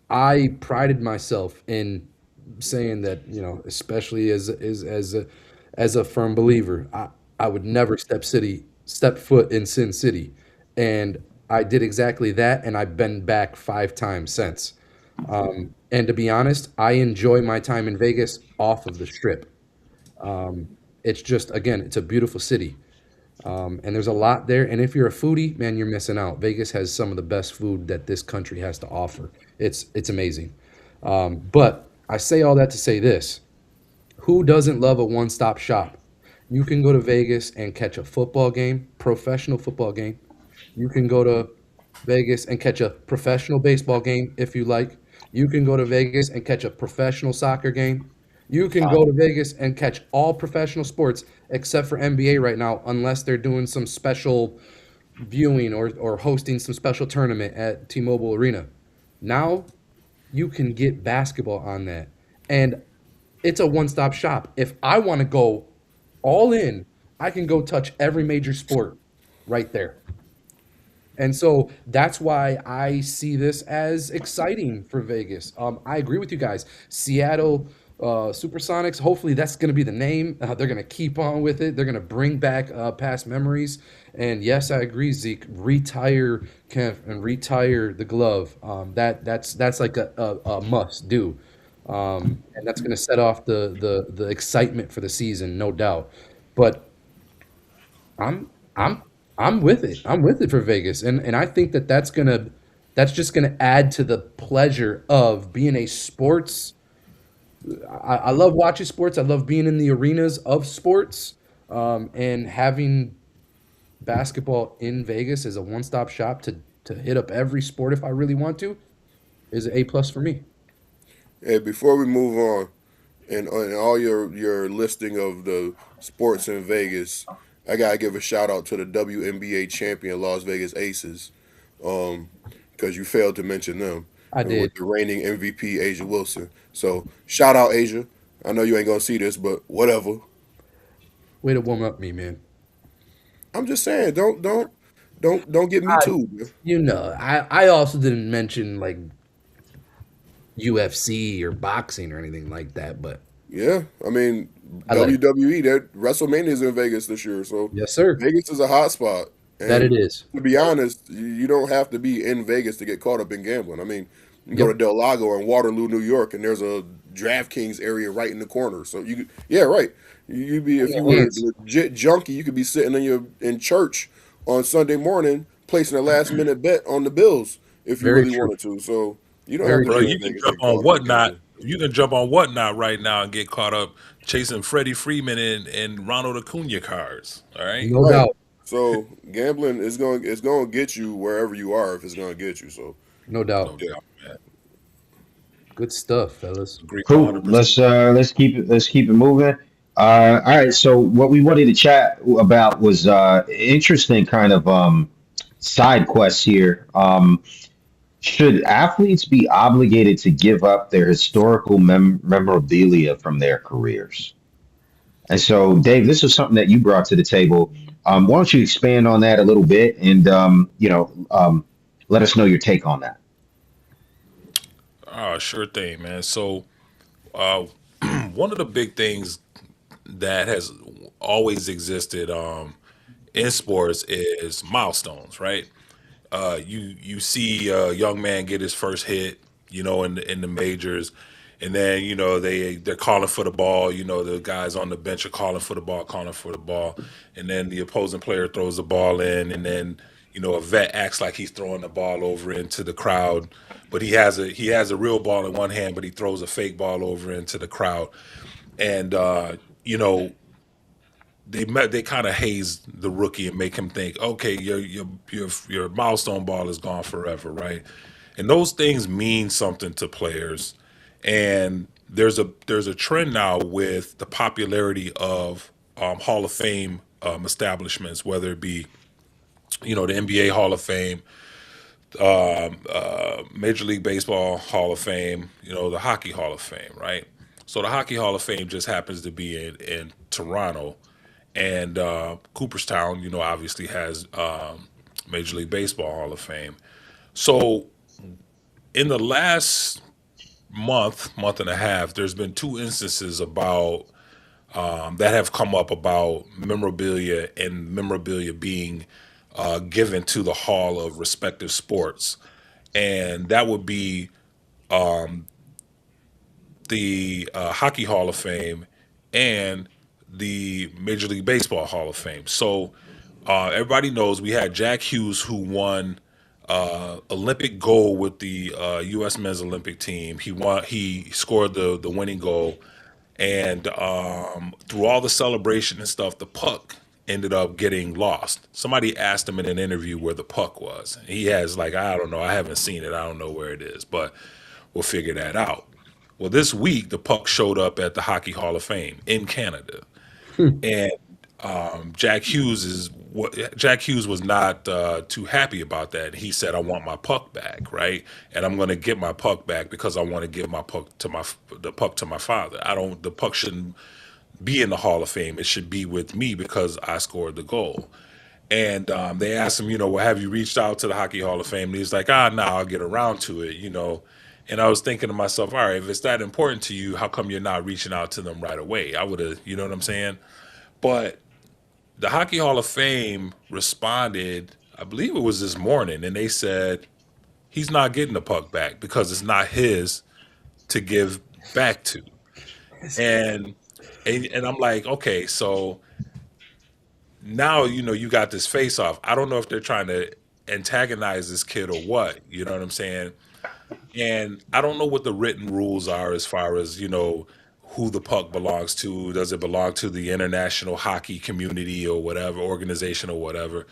I prided myself in saying that, especially as a firm believer, I would never step foot in Sin City, and I did exactly that, and I've been back 5 times since. And to be honest, I enjoy my time in Vegas off of the strip. Um, it's just, again, it's a beautiful city. And there's a lot there. And if you're a foodie, man, you're missing out. Vegas has some of the best food that this country has to offer. It's amazing. But I say all that to say this: who doesn't love a one-stop shop? You can go to Vegas and catch a football game, professional football game. You can go to Vegas and catch a professional baseball game if you like. You can go to Vegas and catch a professional soccer game. You can go to Vegas and catch all professional sports except for NBA right now, unless they're doing some special viewing or hosting some special tournament at T-Mobile Arena. Now you can get basketball on that. And it's a one-stop shop. If I want to go all in, I can go touch every major sport right there. And so that's why I see this as exciting for Vegas. I agree with you guys. Seattle Supersonics, hopefully that's going to be the name. They're going to keep on with it. They're going to bring back past memories. And yes, I agree, Zeke. Retire Kemp and retire the glove. That's like a must do. And that's going to set off the excitement for the season, no doubt. But I'm I'm I'm with it. I'm with it for Vegas, and I think that's just gonna add to the pleasure of being a sports. I love watching sports. I love being in the arenas of sports, and having basketball in Vegas as a one stop shop to hit up every sport if I really want to is an A plus for me.
Hey, before we move on, and all your listing of the sports in Vegas, I gotta give a shout out to the WNBA champion Las Vegas Aces, um, because you failed to mention them,
I
and
did.
with the reigning MVP Asia Wilson. So shout out Asia. I know you ain't gonna see this, but whatever.
Way to warm up me, man.
I'm just saying, don't get me
I,
too, man.
I also didn't mention like UFC or boxing or anything like that, but
Yeah, I mean
I let it.
WWE. That WrestleMania is in Vegas this year, so
Yes, sir.
Vegas is a hot spot.
That it
And
is.
to be honest, you don't have to be in Vegas to get caught up in gambling. I mean, you can go to
Yep.
Del Lago in Waterloo, New York, and there's a DraftKings area right in the corner. So yeah, right. You be if you were a
Hands.
legit junkie, you could be sitting in church on Sunday morning placing a last minute bet on the Bills if you
Very
really
true.
wanted to. So you don't have
Very
to
Bro,
be
true.
in
you can
Vegas to
jump
get
on
caught up in
whatnot.
gambling.
You can jump on whatnot right now and get caught up chasing Freddie Freeman and Ronald Acuna cards. All right.
No
Right.
doubt.
So gambling is going to get you wherever you are if it's going to get you. So
No
No
doubt.
yeah.
doubt, man.
Good stuff, fellas.
Agree
Cool.
100%.
Let's keep it moving. All right. So what we wanted to chat about was interesting kind of side quests here. Should athletes be obligated to give up their historical memorabilia from their careers? And so, Dave, this is something that you brought to the table. Why don't you expand on that a little bit and let us know your take on that?
Sure thing, man. So, uh, one of the big things that has always existed in sports is milestones, right? You see a young man get his first hit, in the majors, and then they're calling for the ball. The guys on the bench are calling for the ball, and then the opposing player throws the ball in, and then a vet acts like he's throwing the ball over into the crowd, but he has a real ball in one hand, but he throws a fake ball over into the crowd, and you know they kind of haze the rookie and make him think, okay, your milestone ball is gone forever, right? And those things mean something to players. And there's a trend now with the popularity of Hall of Fame establishments, whether it be the NBA Hall of Fame, Major League Baseball Hall of Fame, the Hockey Hall of Fame, right? So the Hockey Hall of Fame just happens to be in Toronto, and Cooperstown, obviously has Major League Baseball Hall of Fame. So in the last month and a half, there's been two instances about that have come up about memorabilia and memorabilia being given to the Hall of respective sports, and that would be the Hockey Hall of Fame and the Major League Baseball Hall of Fame. So everybody knows we had Jack Hughes, who won Olympic gold with the U.S. Men's Olympic team. He scored the winning goal, and through all the celebration and stuff, the puck ended up getting lost. Somebody asked him in an interview where the puck was. He has like, I don't know, I haven't seen it, I don't know where it is, but we'll figure that out. Well, this week the puck showed up at the Hockey Hall of Fame in Canada, and Jack Hughes was not too happy about that. He said, "I want my puck back, right? And I'm going to get my puck back because I want to give my puck to the puck to my father. I don't. The puck shouldn't be in the Hall of Fame. It should be with me because I scored the goal." And they asked him, well, have you reached out to the Hockey Hall of Fame? And he's like, no, I'll get around to it. And I was thinking to myself, all right, if it's that important to you, how come you're not reaching out to them right away? I would have, you know what I'm saying? But the Hockey Hall of Fame responded, I believe it was this morning, and they said he's not getting the puck back because it's not his to give back to. And and I'm like, okay, so now you got this face off. I don't know if they're trying to antagonize this kid or what, you know what I'm saying? And I don't know what the written rules are as far as, who the puck belongs to. Does it belong to the international hockey community or whatever, organization or whatever?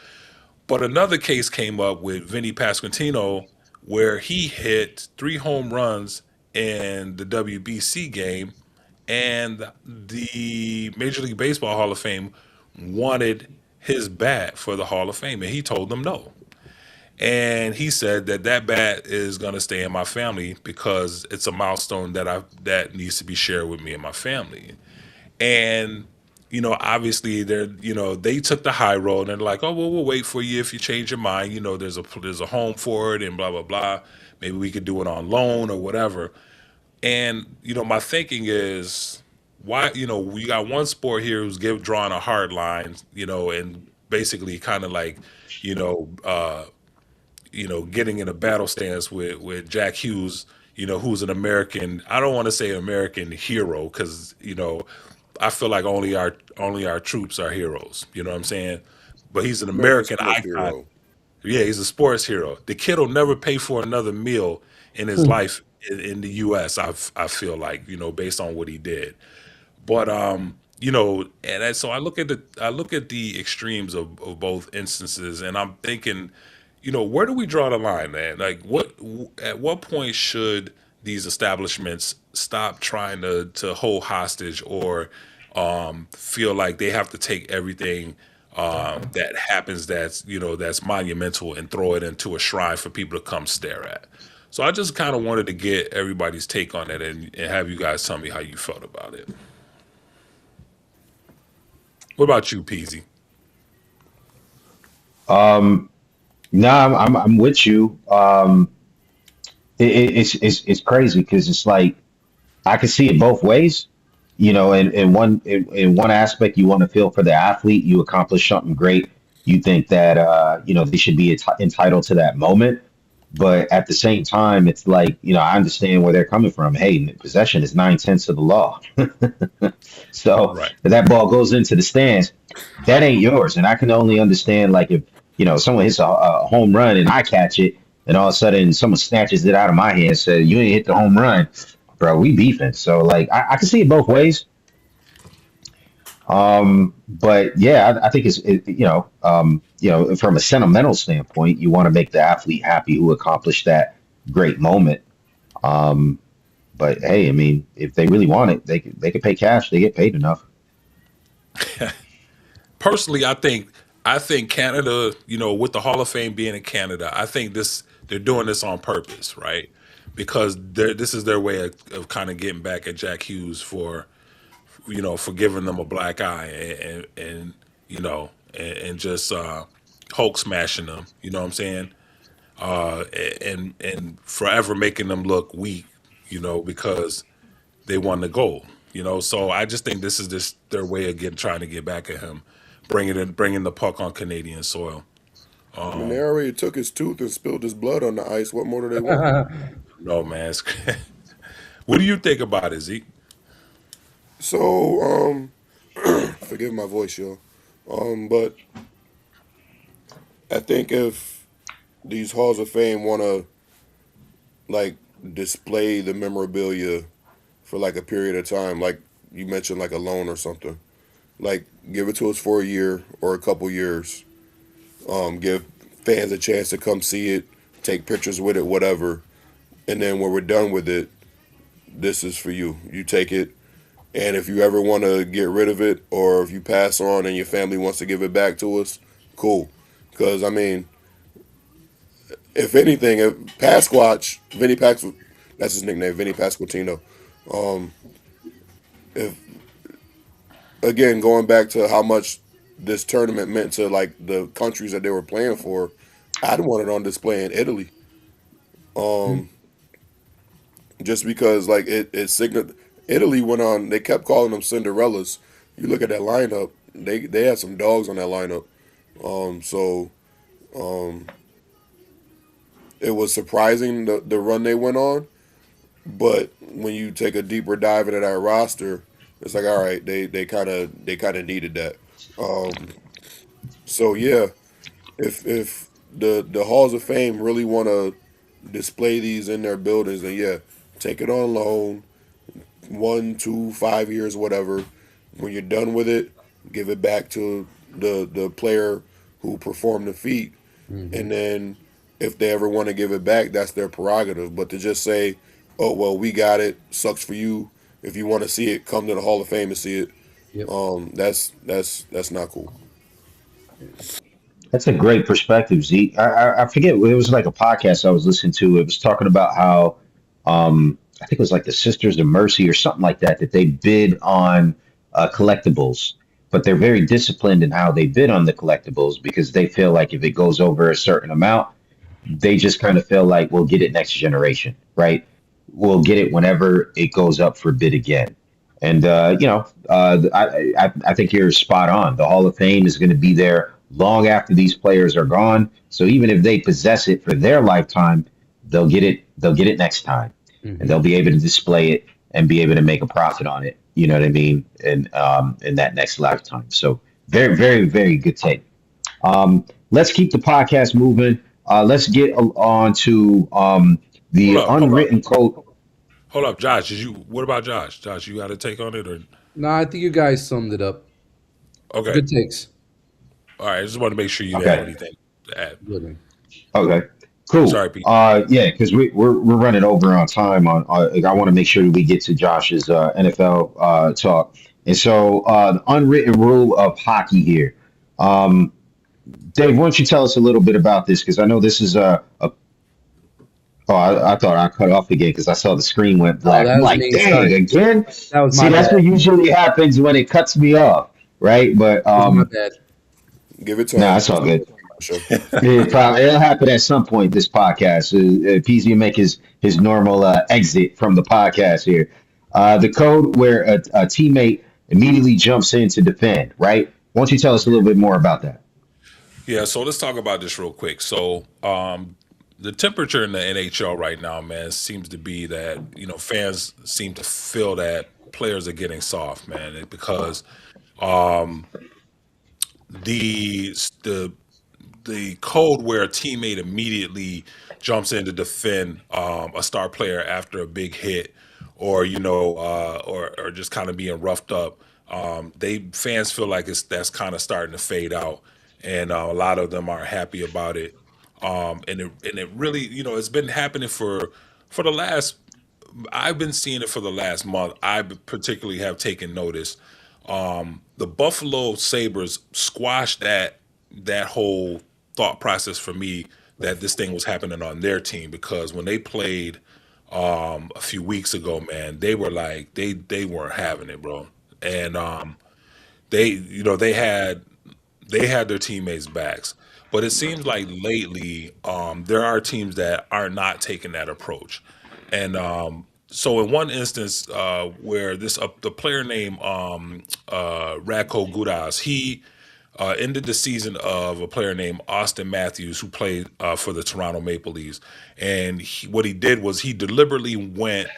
But another case came up with Vinny Pasquantino where he hit 3 home runs in the WBC game, and the Major League Baseball Hall of Fame wanted his bat for the Hall of Fame, and he told them no. And he said that bat is going to stay in my family because it's a milestone that needs to be shared with me and my family. And obviously they took the high road and they're like, oh well, we'll wait for you if you change your mind. There's a home for it and blah blah blah. Maybe we could do it on loan or whatever. And my thinking is, why we got one sport here who's drawing a hard line, and basically kind of like you know uh, getting in a battle stance with Jack Hughes, who's an American. I don't want to say American hero because I feel like only our troops are heroes. You know what I'm saying? But he's an
American
American
sports
icon.
hero.
Yeah, he's a sports hero. The kid will never pay for another meal in his life in the U.S. I feel like based on what he did. But so I look at the extremes of both instances, and I'm thinking, where do we draw the line, man? Like, at what point should these establishments stop trying to hold hostage or feel like they have to take everything that happens that's monumental and throw it into a shrine for people to come stare at? So I just kind of wanted to get everybody's take on it and have you guys tell me how you felt about it. What about you, Peasy?
No, I'm with you. It's crazy because it's like I can see it both ways. In one aspect, you want to feel for the athlete. You accomplish something great. You think that they should be entitled to that moment. But at the same time, it's like I understand where they're coming from. Hey, possession is 9/10 of the law. So
Right.
if that ball goes into the stands, that ain't yours. And I can only understand like if someone hits a home run and I catch it, and all of a sudden someone snatches it out of my hand and says, "You ain't hit the home run, bro. We beefing." So like I can see it both ways. But yeah, I think from a sentimental standpoint, you want to make the athlete happy who accomplished that great moment. Um, but hey, I mean, if they really want it, they could pay cash. They get paid enough.
personally, I think Canada, with the Hall of Fame being in Canada, I think they're doing this on purpose, right? Because this is their way of kind of getting back at Jack Hughes for giving them a black eye and and just Hulk smashing them. You know what I'm saying? And forever making them look weak. Because they won the gold. So I just think this is their way of trying to get back at him, bringing the puck on Canadian soil.
I mean, they already took his tooth and spilled his blood on the ice. What more do they want?
No man, what do you think about it, Zeke?
So, forgive my voice, yo. But I think if these halls of fame want to like display the memorabilia for like a period of time, like you mentioned, like a loan or something, like give it to us for a year or a couple years. Give fans a chance to come see it, take pictures with it, whatever, and then when we're done with it, this is for you. You take it, and if you ever want to get rid of it, or if you pass on and your family wants to give it back to us, cool. Because I mean, if anything, if Pasquatch, Vinny Pax, that's his nickname, Vinny Pasquantino. Um, if again going back to how much this tournament meant to like the countries that they were playing for, I'd want it on display in Italy. Um, just because like it signaled Italy went on. They kept calling them Cinderellas. You look at that lineup; they had some dogs on that lineup. So um, it was surprising the run they went on. But when you take a deeper dive into that roster, it's like all right, they kind of needed that. Um, so yeah, if the halls of fame really want to display these in their buildings, then yeah, take it on loan, 1, 2, 5 years, whatever. When you're done with it, give it back to the player who performed the feat,
Hmm.
and then if they ever want to give it back, that's their prerogative. But to just say, "Oh well, we got it. Sucks for you. If you want to see it, come to the Hall of Fame and see it."
Yep.
That's not cool.
That's a great perspective, Zeke. I forget, it was like a podcast I was listening to. It was talking about how I think it was like the Sisters of Mercy or something like that, that they bid on collectibles, but they're very disciplined in how they bid on the collectibles because they feel like if it goes over a certain amount, they just kind of feel like we'll get it next generation, right? We'll get it whenever it goes up for bid again. And I think you're spot on. The Hall of Fame is going to be there long after these players are gone. So even if they possess it for their lifetime, they'll get it. They'll get it next time, and
Hmm.
they'll be able to display it and be able to make a profit on it. You know what I mean? And in that next lifetime. So very, very, very good take. Let's keep the podcast moving. Let's get on to
Hold
the
up, hold up,
unwritten code.
hold up, Josh. What about Josh? Josh, you got a take on it or?
No, I think you guys summed it up.
Okay,
Good takes.
all right. I just want to make sure you have
Okay.
anything to add.
Really.
Okay. Cool.
Sorry, Pete.
Yeah, because we're running over on time. I want to make sure that we get to Josh's NFL talk. And so the unwritten rule of hockey here. Um, Dave, why don't you tell us a little bit about this? Because I know this is a oh, I thought I cut off again because I saw the screen went
Oh,
black.
that
I'm
was
like,
me.
dang,
Sorry.
again?
That was
See,
my
that's
bad.
what usually happens when it cuts me off, right? But
That was my bad.
Give it
nah,
time.
it's all good.
Sure.
It'll happen at some point. This podcast, PZ will make his normal exit from the podcast here. The code where a teammate immediately jumps in to defend, right? Why don't you tell us a little bit more about that?
Yeah, so let's talk about this real quick. So, the temperature in the NHL right now, man, seems to be that fans seem to feel that players are getting soft, man, because the the the code where a teammate immediately jumps in to defend a star player after a big hit, or or just kind of being roughed up. They fans feel like that's kind of starting to fade out, and a lot of them aren't happy about it. And it really, it's been happening for the last. I've been seeing it for the last month. I particularly have taken notice the Buffalo Sabres squashed that whole thought process for me that this thing was happening on their team, because when they played a few weeks ago, man, they were like they weren't having it, bro. And they they had their teammates' backs. But it seems like lately, there are teams that are not taking that approach. And so, in one instance, where the player named Radko Gudas, he ended the season of a player named Austin Matthews, who played for the Toronto Maple Leafs. And what he did was he deliberately went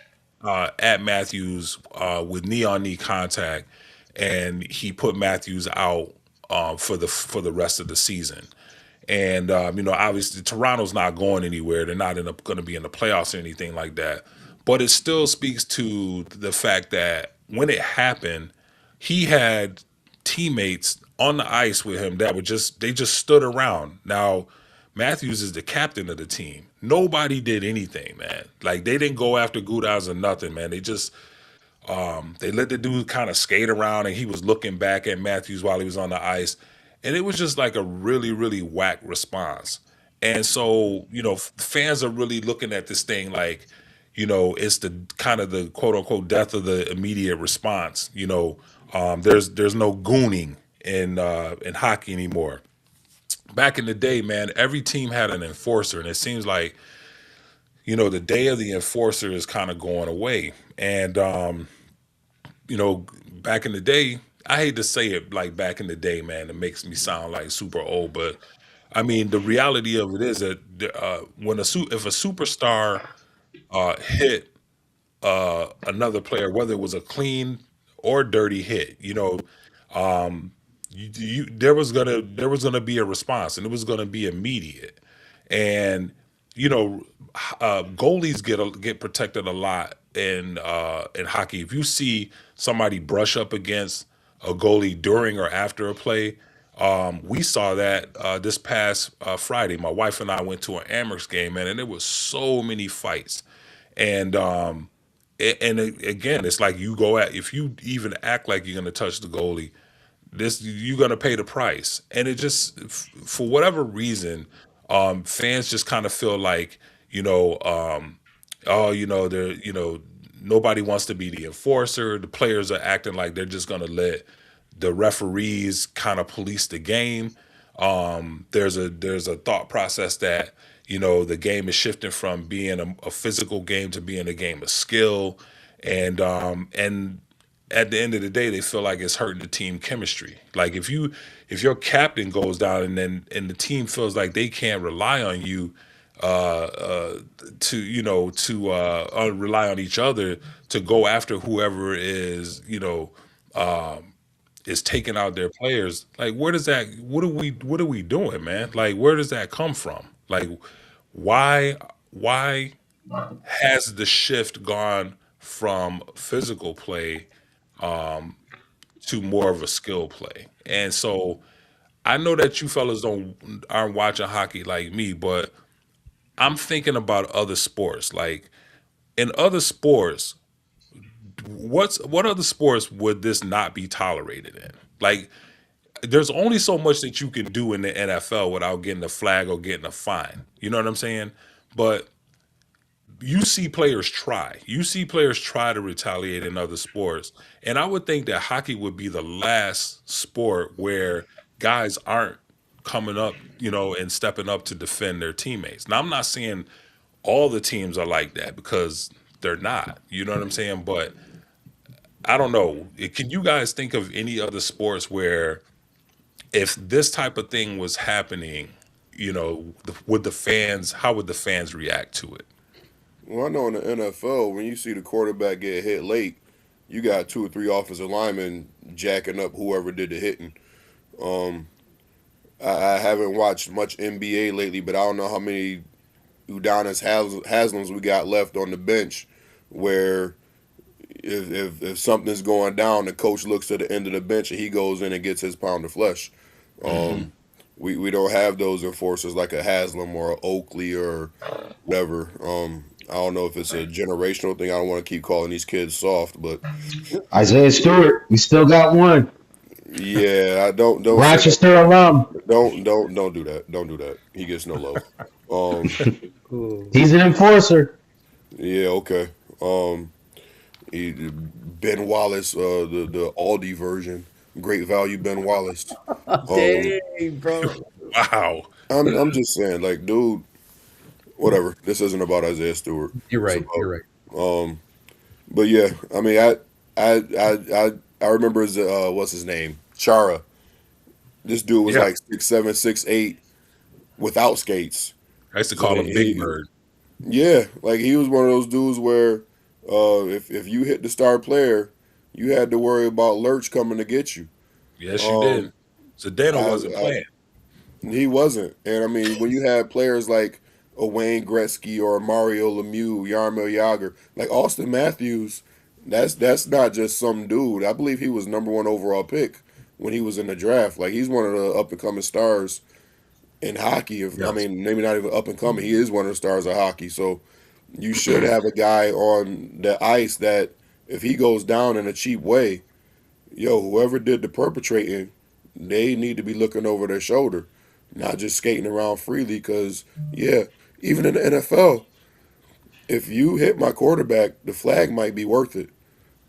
at Matthews with knee on knee contact, and he put Matthews out for the rest of the season. And obviously Toronto's not going anywhere. They're not going to be in the playoffs or anything like that. But it still speaks to the fact that when it happened, he had teammates on the ice with him that were they just stood around. Now, Matthews is the captain of the team. Nobody did anything, man. Like, they didn't go after Gudaz or nothing, man. They let the dude kind of skate around, and he was looking back at Matthews while he was on the ice. And it was just like a really, really whack response. And so, fans are really looking at this thing like, it's the kind of the quote unquote death of the immediate response. There's no gooning in hockey anymore. Back in the day, man, every team had an enforcer, and it seems like, the day of the enforcer is kind of going away. And back in the day, I hate to say it, like back in the day, man, it makes me sound like super old, but I mean, the reality of it is that if a superstar hit another player, whether it was a clean or dirty hit, there was gonna be a response, and it was gonna be immediate. And you know, goalies get protected a lot in hockey. If you see somebody brush up against a goalie during or after a play, we saw that this past Friday. My wife and I went to an Amherst game, man, and there was so many fights. And again, it's like you go at if you even act like you're gonna touch the goalie, this you're gonna pay the price. And it just for whatever reason, fans just kind of feel like oh, they're nobody wants to be the enforcer. The players are acting like they're just gonna let the referees kind of police the game. There's a thought process that the game is shifting from being a physical game to being a game of skill, and at the end of the day, they feel like it's hurting the team chemistry. Like if your captain goes down and the team feels like they can't rely on you to rely on each other to go after whoever is taking out their players. Like, where does that? What are we doing, man? Like, where does that come from? Like, why has the shift gone from physical play to more of a skill play? And so I know that you fellas aren't watching hockey like me, but I'm thinking about other sports. Like, in other sports, what other sports would this not be tolerated in? Like, there's only so much that you can do in the NFL without getting a flag or getting a fine. You know what I'm saying? But you see players try. You see players try to retaliate in other sports. And I would think that hockey would be the last sport where guys aren't coming up, and stepping up to defend their teammates. Now, I'm not saying all the teams are like that, because they're not. You know what I'm saying? But I don't know. Can you guys think of any other sports where if this type of thing was happening, how would the fans react to it?
Well, I know in the NFL, when you see the quarterback get hit late, you got two or three offensive linemen jacking up whoever did the hitting. Um, I haven't watched much NBA lately, but I don't know how many Udonis Haslams we got left on the bench where if something's going down, the coach looks to the end of the bench and he goes in and gets his pound of flesh.
Hmm.
Um, we don't have those enforcers like a Haslam or a Oakley or whatever. I don't know if it's a generational thing. I don't want to keep calling these kids soft, but
Isaiah Stewart, we still got one.
Yeah, I don't say that.
Rochester alum.
Don't do that. Don't do that. He gets no love. Um,
Oh.
He's an enforcer.
yeah, okay. Um, Ben Wallace, the Aldi version, great value Ben Wallace. Um,
Dang, bro.
Wow.
I'm just saying, like, dude, whatever. This isn't about Isaiah Stewart.
You're
It's
right. You're
about,
right.
but yeah, I mean, I remember his what's his name, Chara. This dude was
Yeah.
like 6'7", 6'8", without skates.
I used to
So
call him Big
he,
Bird.
yeah, like he was one of those dudes where, if you hit the star player, you had to worry about Lurch coming to get you.
Yes, you did.
Um,
Zdeno
I,
wasn't
I
playing.
He wasn't. And I mean, when you had players like a Wayne Gretzky or a Mario Lemieux, Yarmil Yager, like Austin Matthews, that's not just some dude. I believe he was number one overall pick when he was in the draft. Like he's one of the up and coming stars in hockey. If I
Yes.
mean, maybe not even up and coming, he is one of the stars of hockey. So you should have a guy on the ice that if he goes down in a cheap way, yo, whoever did the perpetrating, they need to be looking over their shoulder, not just skating around freely. Because yeah, even in the NFL, if you hit my quarterback, the flag might be worth it.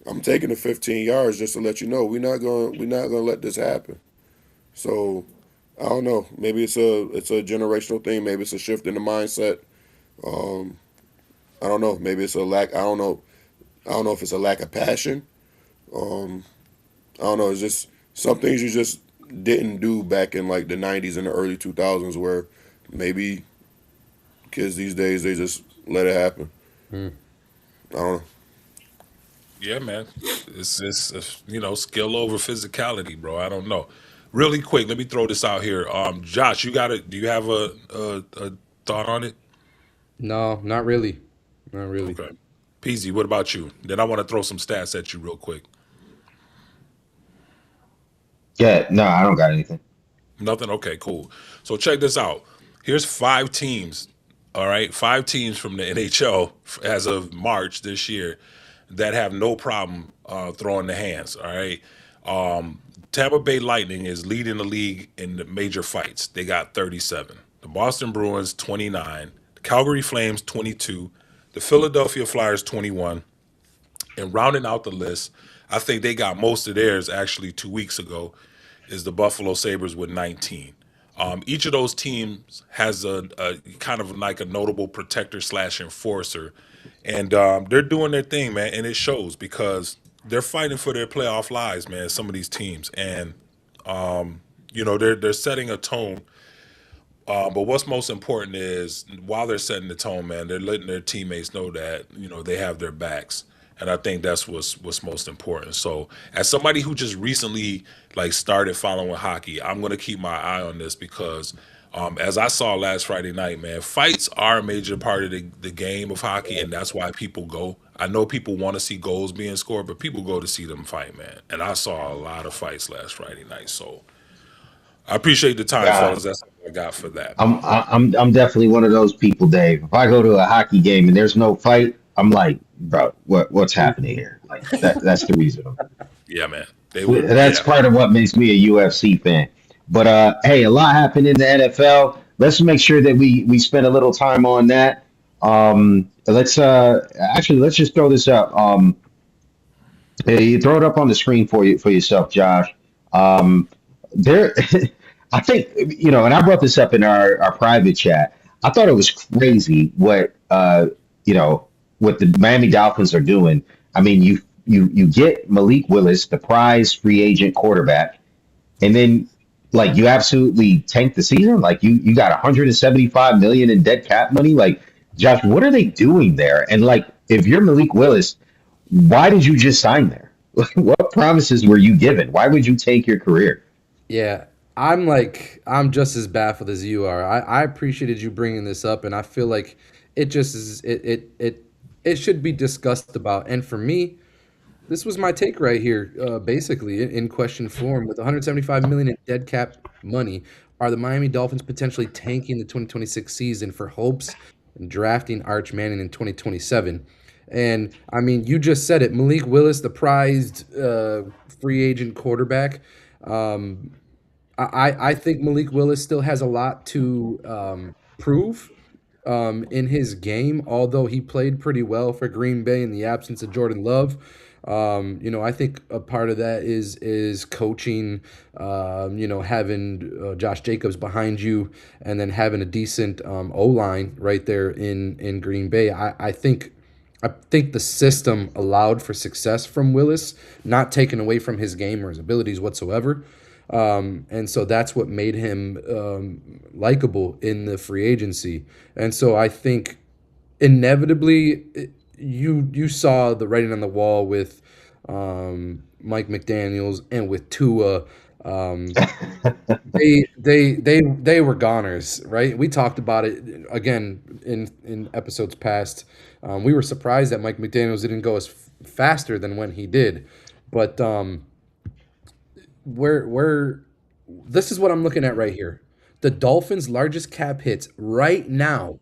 I'm taking the 15 yards just to let you know we're not gonna let this happen. So I don't know. Maybe it's a generational thing. Maybe it's a shift in the mindset. Um, I don't know. Maybe it's a lack. I don't know. I don't know if it's a lack of passion. Um, I don't know. It's just some things you just didn't do back in like the '90s and the early 2000s, where maybe kids these days they just let it happen.
Hmm.
I don't know.
Yeah, man. It's skill over physicality, bro. I don't know. Really quick, let me throw this out here. Josh, you got it. Do you have a thought on it?
No, not really. Not really.
Okay. Peasy, what about you? Then I want to throw some stats at you real quick.
Yeah, no, I don't got anything.
Nothing? Okay, cool. So check this out. Here's five teams, all right? Five teams from the NHL as of March this year that have no problem throwing the hands, all right? Tampa Bay Lightning is leading the league in the major fights. They got 37. The Boston Bruins, 29. The Calgary Flames, 22. The Philadelphia Flyers, 21. And rounding out the list, I think they got most of theirs actually 2 weeks ago, is the Buffalo Sabres with 19. Each of those teams has a kind of like a notable protector slash enforcer, and they're doing their thing, man, and it shows because they're fighting for their playoff lives, man. Some of these teams, and they're setting a tone. But what's most important is while they're setting the tone, man, they're letting their teammates know that they have their backs, and I think that's what's most important. So, as somebody who just recently like started following hockey, I'm gonna keep my eye on this because, as I saw last Friday night, man, fights are a major part of the game of hockey, and that's why people go. I know people want to see goals being scored, but people go to see them fight, man. And I saw a lot of fights last Friday night, so I appreciate the time,
Yeah,
fellas. That's all I got for that.
I'm definitely one of those people, Dave. If I go to a hockey game and there's no fight, I'm like, bro, what's happening here? Like that's the reason.
Yeah, man. They were,
That's
yeah.
part of what makes me a UFC fan. But hey, a lot happened in the NFL. Let's make sure that we spend a little time on that. Let's actually let's just throw this up. Hey, you throw it up on the screen for yourself, Josh. There, I think and I brought this up in our private chat. I thought it was crazy you know what the Miami Dolphins are doing. I mean, you get Malik Willis, the prize free agent quarterback, and then like you absolutely tank the season. Like you got 175 million in dead cap money. Like Josh, what are they doing there? And like if you're Malik Willis, why did you just sign there? What promises were you given? Why would you take your career?
Yeah, I'm just as baffled as you are. I appreciated you bringing this up, and I feel like it just is it should be discussed about. And for me, this was my take right here, basically in question form. With 175 million in dead cap money, are the Miami Dolphins potentially tanking the 2026 season for hopes and drafting Arch Manning in 2027? And I mean, you just said it, Malik Willis, the prized free agent quarterback. I think Malik Willis still has a lot to prove in his game, although he played pretty well for Green Bay in the absence of Jordan Love. I think a part of that is coaching. Having Josh Jacobs behind you, and then having a decent O line right there in Green Bay. I think the system allowed for success from Willis, not taken away from his game or his abilities whatsoever. And so that's what made him likable in the free agency. And so I think inevitably you saw the writing on the wall with Mike McDaniels and with Tua. Um, they were goners, right? We talked about it again in episodes past. We were surprised that Mike McDaniels didn't go as faster than when he did, but where this is what I'm looking at right here. The Dolphins' largest cap hits right now,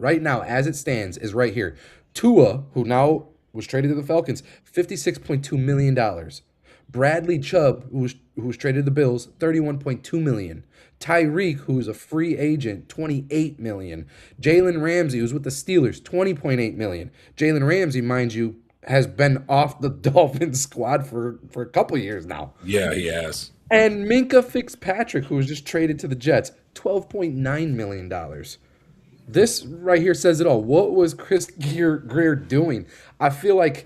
as it stands, is right here. Tua, who now was traded to the Falcons, $56.2 million. Bradley Chubb, who was traded to the Bills, $31.2 million. Tyreek, who's a free agent, $28 million. Jalen Ramsey, who's with the Steelers, $20.8 million. Jalen Ramsey, mind you, has been off the Dolphins squad for a couple years now.
Yeah, he has.
And Minka Fitzpatrick, who was just traded to the Jets, $12.9 million. This right here says it all. What was Chris Greer doing? I feel like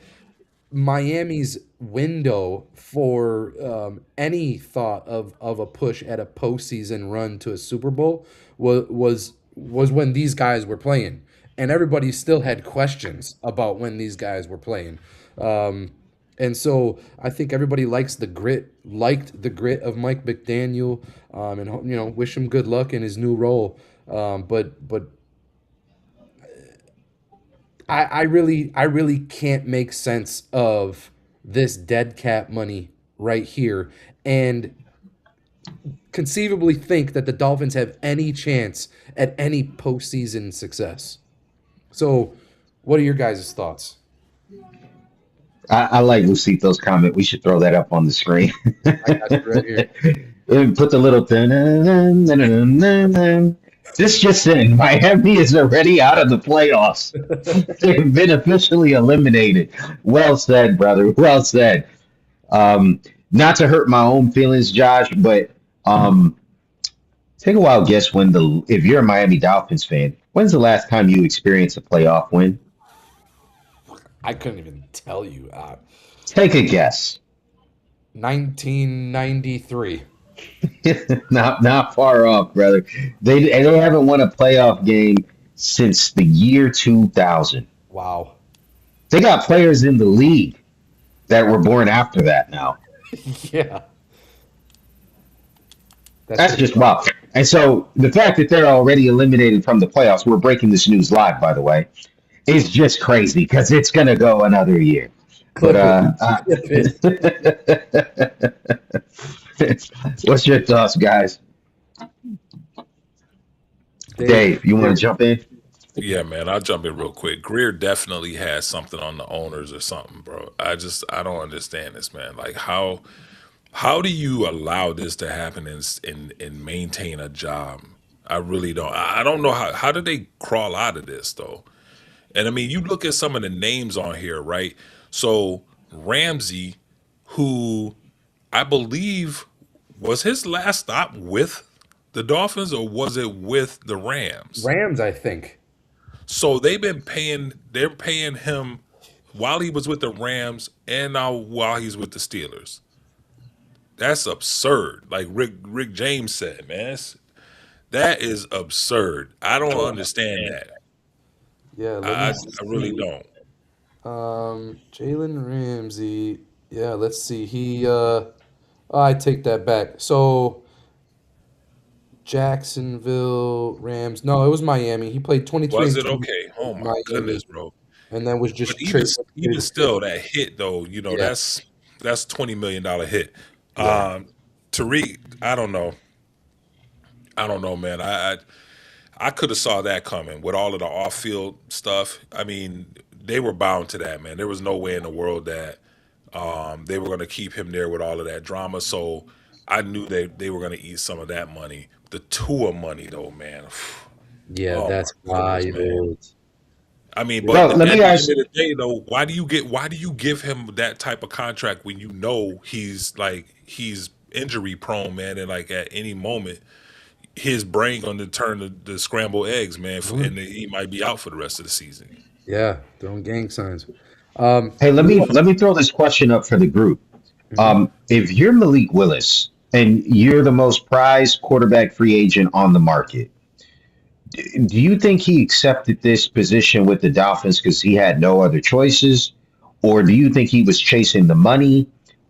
Miami's window for any thought of a push at a postseason run to a Super Bowl was when these guys were playing, and everybody still had questions about when these guys were playing. And so I think everybody liked the grit of Mike McDaniel, and wish him good luck in his new role. But I really can't make sense of this dead cap money right here, and conceivably think that the Dolphins have any chance at any postseason success. So, what are your guys' thoughts?
I like Lucito's comment. We should throw that up on the screen.
I got you right here.
And put the little this just in. Miami is already out of the playoffs. They've been officially eliminated. Well said, brother. Well said. Not to hurt my own feelings, Josh, but um, take a wild guess if you're a Miami Dolphins fan, when's the last time you experienced a playoff win?
I couldn't even tell you.
Take a guess.
1993.
Not far off, brother. They haven't won a playoff game since the year 2000.
Wow.
They got players in the league that were born after that now.
Yeah.
That's just wild. And so the fact that they're already eliminated from the playoffs, we're breaking this news live, by the way, is just crazy because it's going to go another year. But what's your thoughts, guys? Dave, you want to jump in?
Yeah, man, I'll jump in real quick. Greer definitely has something on the owners or something, bro. I don't understand this, man. Like how do you allow this to happen and maintain a job? I really don't. I don't know how did they crawl out of this though? And I mean, you look at some of the names on here, right? So Ramsey, who I believe was his last stop with the Dolphins, or was it with the Rams?
Rams, I think.
So they're paying him while he was with the Rams and now while he's with the Steelers. That's absurd. Like Rick James said, man, that is absurd. I don't understand that.
Yeah, let
I
me
I really
see.
don't.
Jalen Ramsey. Yeah, let's see. I take that back. So Jacksonville Rams. No, it was Miami. He played 23
Was
and
it
2
okay? Oh
in
my
Miami,
goodness, bro.
and then was
But
just
even
traded.
even still, that hit though,
Yeah,
that's $20 million hit.
yeah.
Tariq, I don't know, man. I could have saw that coming with all of the off field stuff. I mean, they were bound to that, man. There was no way in the world that they were going to keep him there with all of that drama. So I knew they were going to eat some of that money. The Tua money, though, man.
Yeah,
Oh my
that's
goodness, man.
wild.
I mean,
Yeah.
but
Bro, let
at
me
the end
ask.
of the day, though, why do you give him that type of contract when you know he's injury prone, man, and like at any moment his brain going to turn the scrambled eggs, man,
Mhm.
and he might be out for the rest of the season.
Yeah, throwing gang signs.
Hey, let
You
me
know,
let me throw this question up for the group.
mhm.
If you're Malik Willis and you're the most prized quarterback free agent on the market, do you think he accepted this position with the Dolphins because he had no other choices? Or do you think he was chasing the money?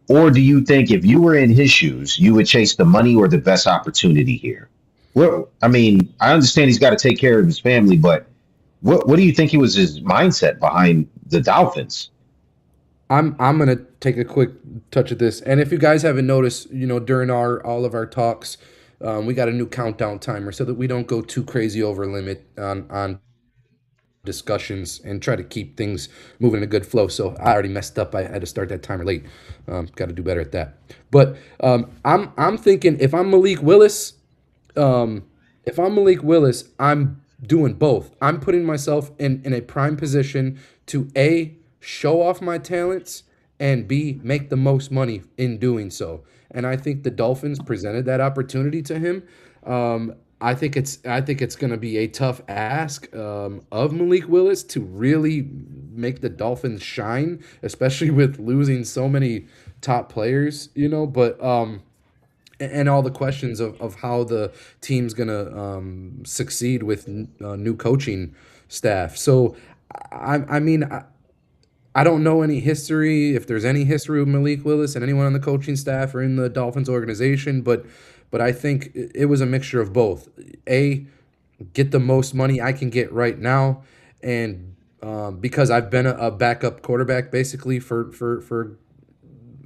Or do you think if you were in his shoes, you would chase the money or the best opportunity here? Well, I mean, I understand he's got to take care of his family, but what do you think he was his mindset behind the Dolphins?
I'm gonna take a quick touch of this, and if you guys haven't noticed, during our all of our talks, we got a new countdown timer so that we don't go too crazy over limit on discussions and try to keep things moving in a good flow. So I already messed up. I had to start that timer late. Got to do better at that. But I'm thinking um, if I'm Malik Willis, I'm doing both. I'm putting myself in a prime position to A, show off my talents, and B, make the most money in doing so. And I think the Dolphins presented that opportunity to him. I think it's going to be a tough ask of Malik Willis to really make the Dolphins shine, especially with losing so many top players. But and all the questions of how the team's gonna succeed with new coaching staff. So, I mean, I don't know any history, if there's any history with Malik Willis and anyone on the coaching staff or in the Dolphins organization, but I think it was a mixture of both. A, get the most money I can get right now, and because I've been a backup quarterback basically for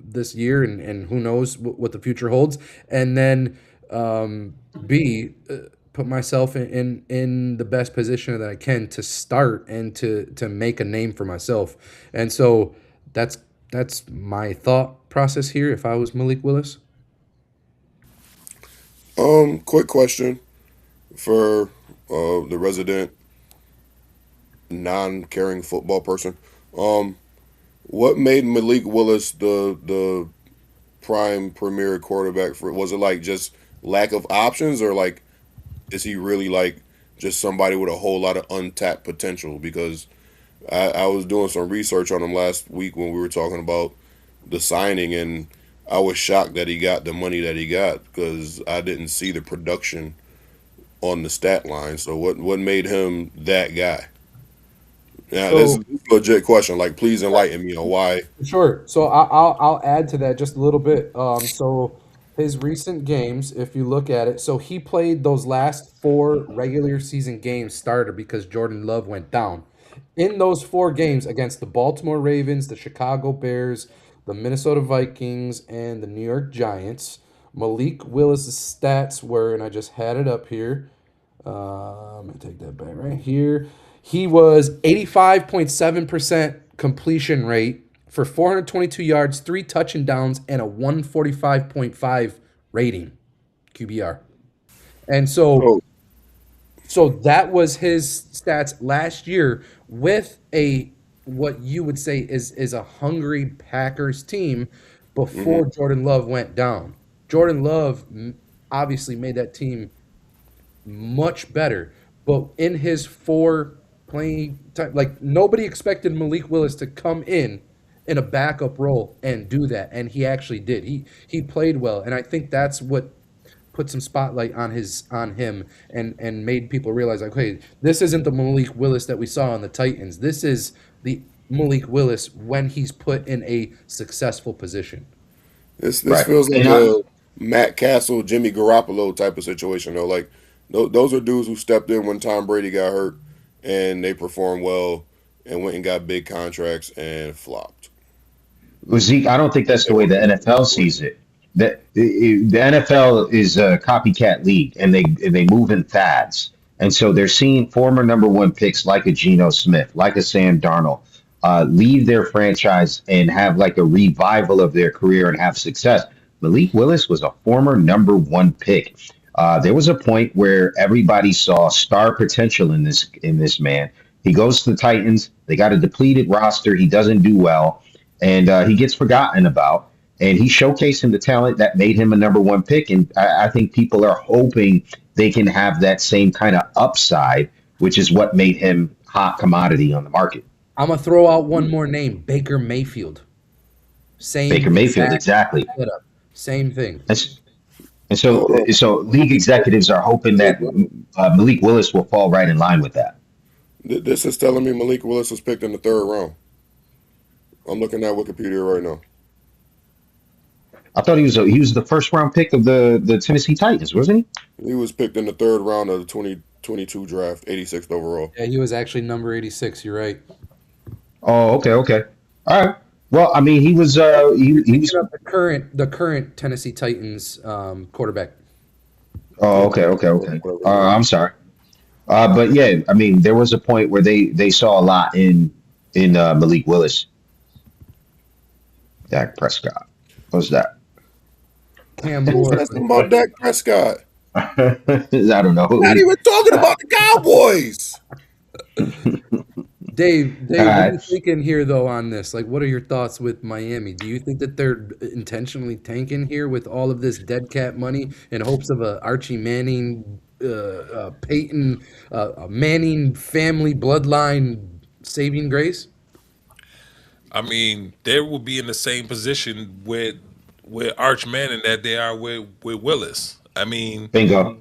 this year, and who knows what the future holds. And then B, put myself in the best position that I can to start and to make a name for myself. And so that's my thought process here. If I was Malik Willis,
Quick question for the resident non-caring football person. Um, what made Malik Willis the prime premier quarterback for? Was it like just lack of options, or like is he really like just somebody with a whole lot of untapped potential? Because I was doing some research on him last week when we were talking about the signing, and I was shocked that he got the money that he got because I didn't see the production on the stat line. So what made him that guy? Yeah, this is
so
a legit question. Like, please enlighten me on why.
sure. So I'll add to that just a little bit. So his recent games, if you look at it, so he played those last four regular season games starter because Jordan Love went down. In those four games against the Baltimore Ravens, the Chicago Bears, the Minnesota Vikings, and the New York Giants, Malik Willis' stats were, and I just had it up here. I'm gonna take that back right here. He was 85.7% completion rate for 422 yards, three touchdowns, and a 145.5 rating QBR. And so
So,
so that was his stats last year with a what you would say is a hungry Packers team
hmm
before Jordan Love went down. Jordan Love obviously made that team much better. But in his four playing time, like nobody expected Malik Willis to come in a backup role and do that, and he actually did. He played well, and I think that's what put some spotlight on him and made people realize like, hey, this isn't the Malik Willis that we saw on the Titans. This is the Malik Willis when he's put in a successful position.
this
Right.
feels like
And
a Matt Castle, Jimmy Garoppolo type of situation though. Like those are dudes who stepped in when Tom Brady got hurt, and they performed well and went and got big contracts and flopped.
Zeke, I don't think that's
They
the way
weren't
the
in a good
NFL sees
situation.
it. The NFL is a copycat league, and they move in fads, and so they're seeing former number one picks like a Geno Smith, like a Sam Darnold, leave their franchise and have like a revival of their career and have success. Malik Willis was a former number one pick. There was a point where everybody saw star potential in this man. He goes to the Titans. They got a depleted roster. He doesn't do well, and he gets forgotten about. And he's showcasing the talent that made him a number one pick. And I think people are hoping they can have that same kind of upside, which is what made him hot commodity on the market.
I'm gonna throw out one more name: Baker Mayfield. Same
Baker Mayfield,
exact
exactly.
setup. Same thing.
And, and
Hold on.
so league executives are hoping that Malik Willis will fall right in line with that.
This is telling me Malik Willis was picked in the third round. I'm looking at Wikipedia right now.
I thought he was the first round pick of the Tennessee Titans, wasn't he?
He was picked in the third round of the 2022 draft, 86th overall.
Yeah, he was actually number 86. You're right.
Oh, okay, okay, all right. Well, I mean, he was.
Picking up the current Tennessee Titans quarterback.
Oh,
Yeah,
okay, okay, okay.
whatever.
I'm sorry. But yeah, I mean, there was a point where they saw a lot in Malik Willis. Dak Prescott. What's that?
Cam
Who's
Moore.
asking about Dak Prescott?
I don't know.
Not even talking about the Cowboys.
Dave,
All
what are you
right.
thinking here though on this? Like, what are your thoughts with Miami? Do you think that they're intentionally tanking here with all of this dead cat money in hopes of a Archie Manning, Peyton, a Manning family bloodline saving grace?
I mean, they will be in the same position with Arch Manning that they are with Willis. I mean,
Bingo.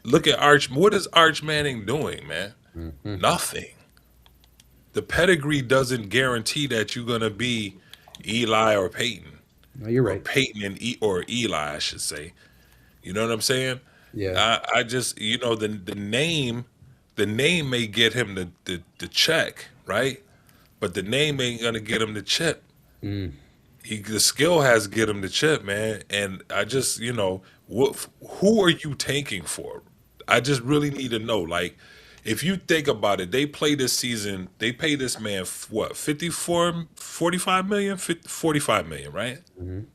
look at Arch. What is Arch Manning doing, man?
Mhm.
Nothing. The pedigree doesn't guarantee that you're gonna be Eli or Peyton,
No, you're
or
right.
Peyton and or Eli, I should say. You know what I'm saying?
Yeah.
I just the name may get him the check, right? But the name ain't gonna get him the chip.
Mm.
The skill has to get him the chip, man. And I just, who are you tanking for? I just really need to know. Like, if you think about it, they play this season, they pay this man what, 54, 45 million, 45 million, right?
Mhm.
You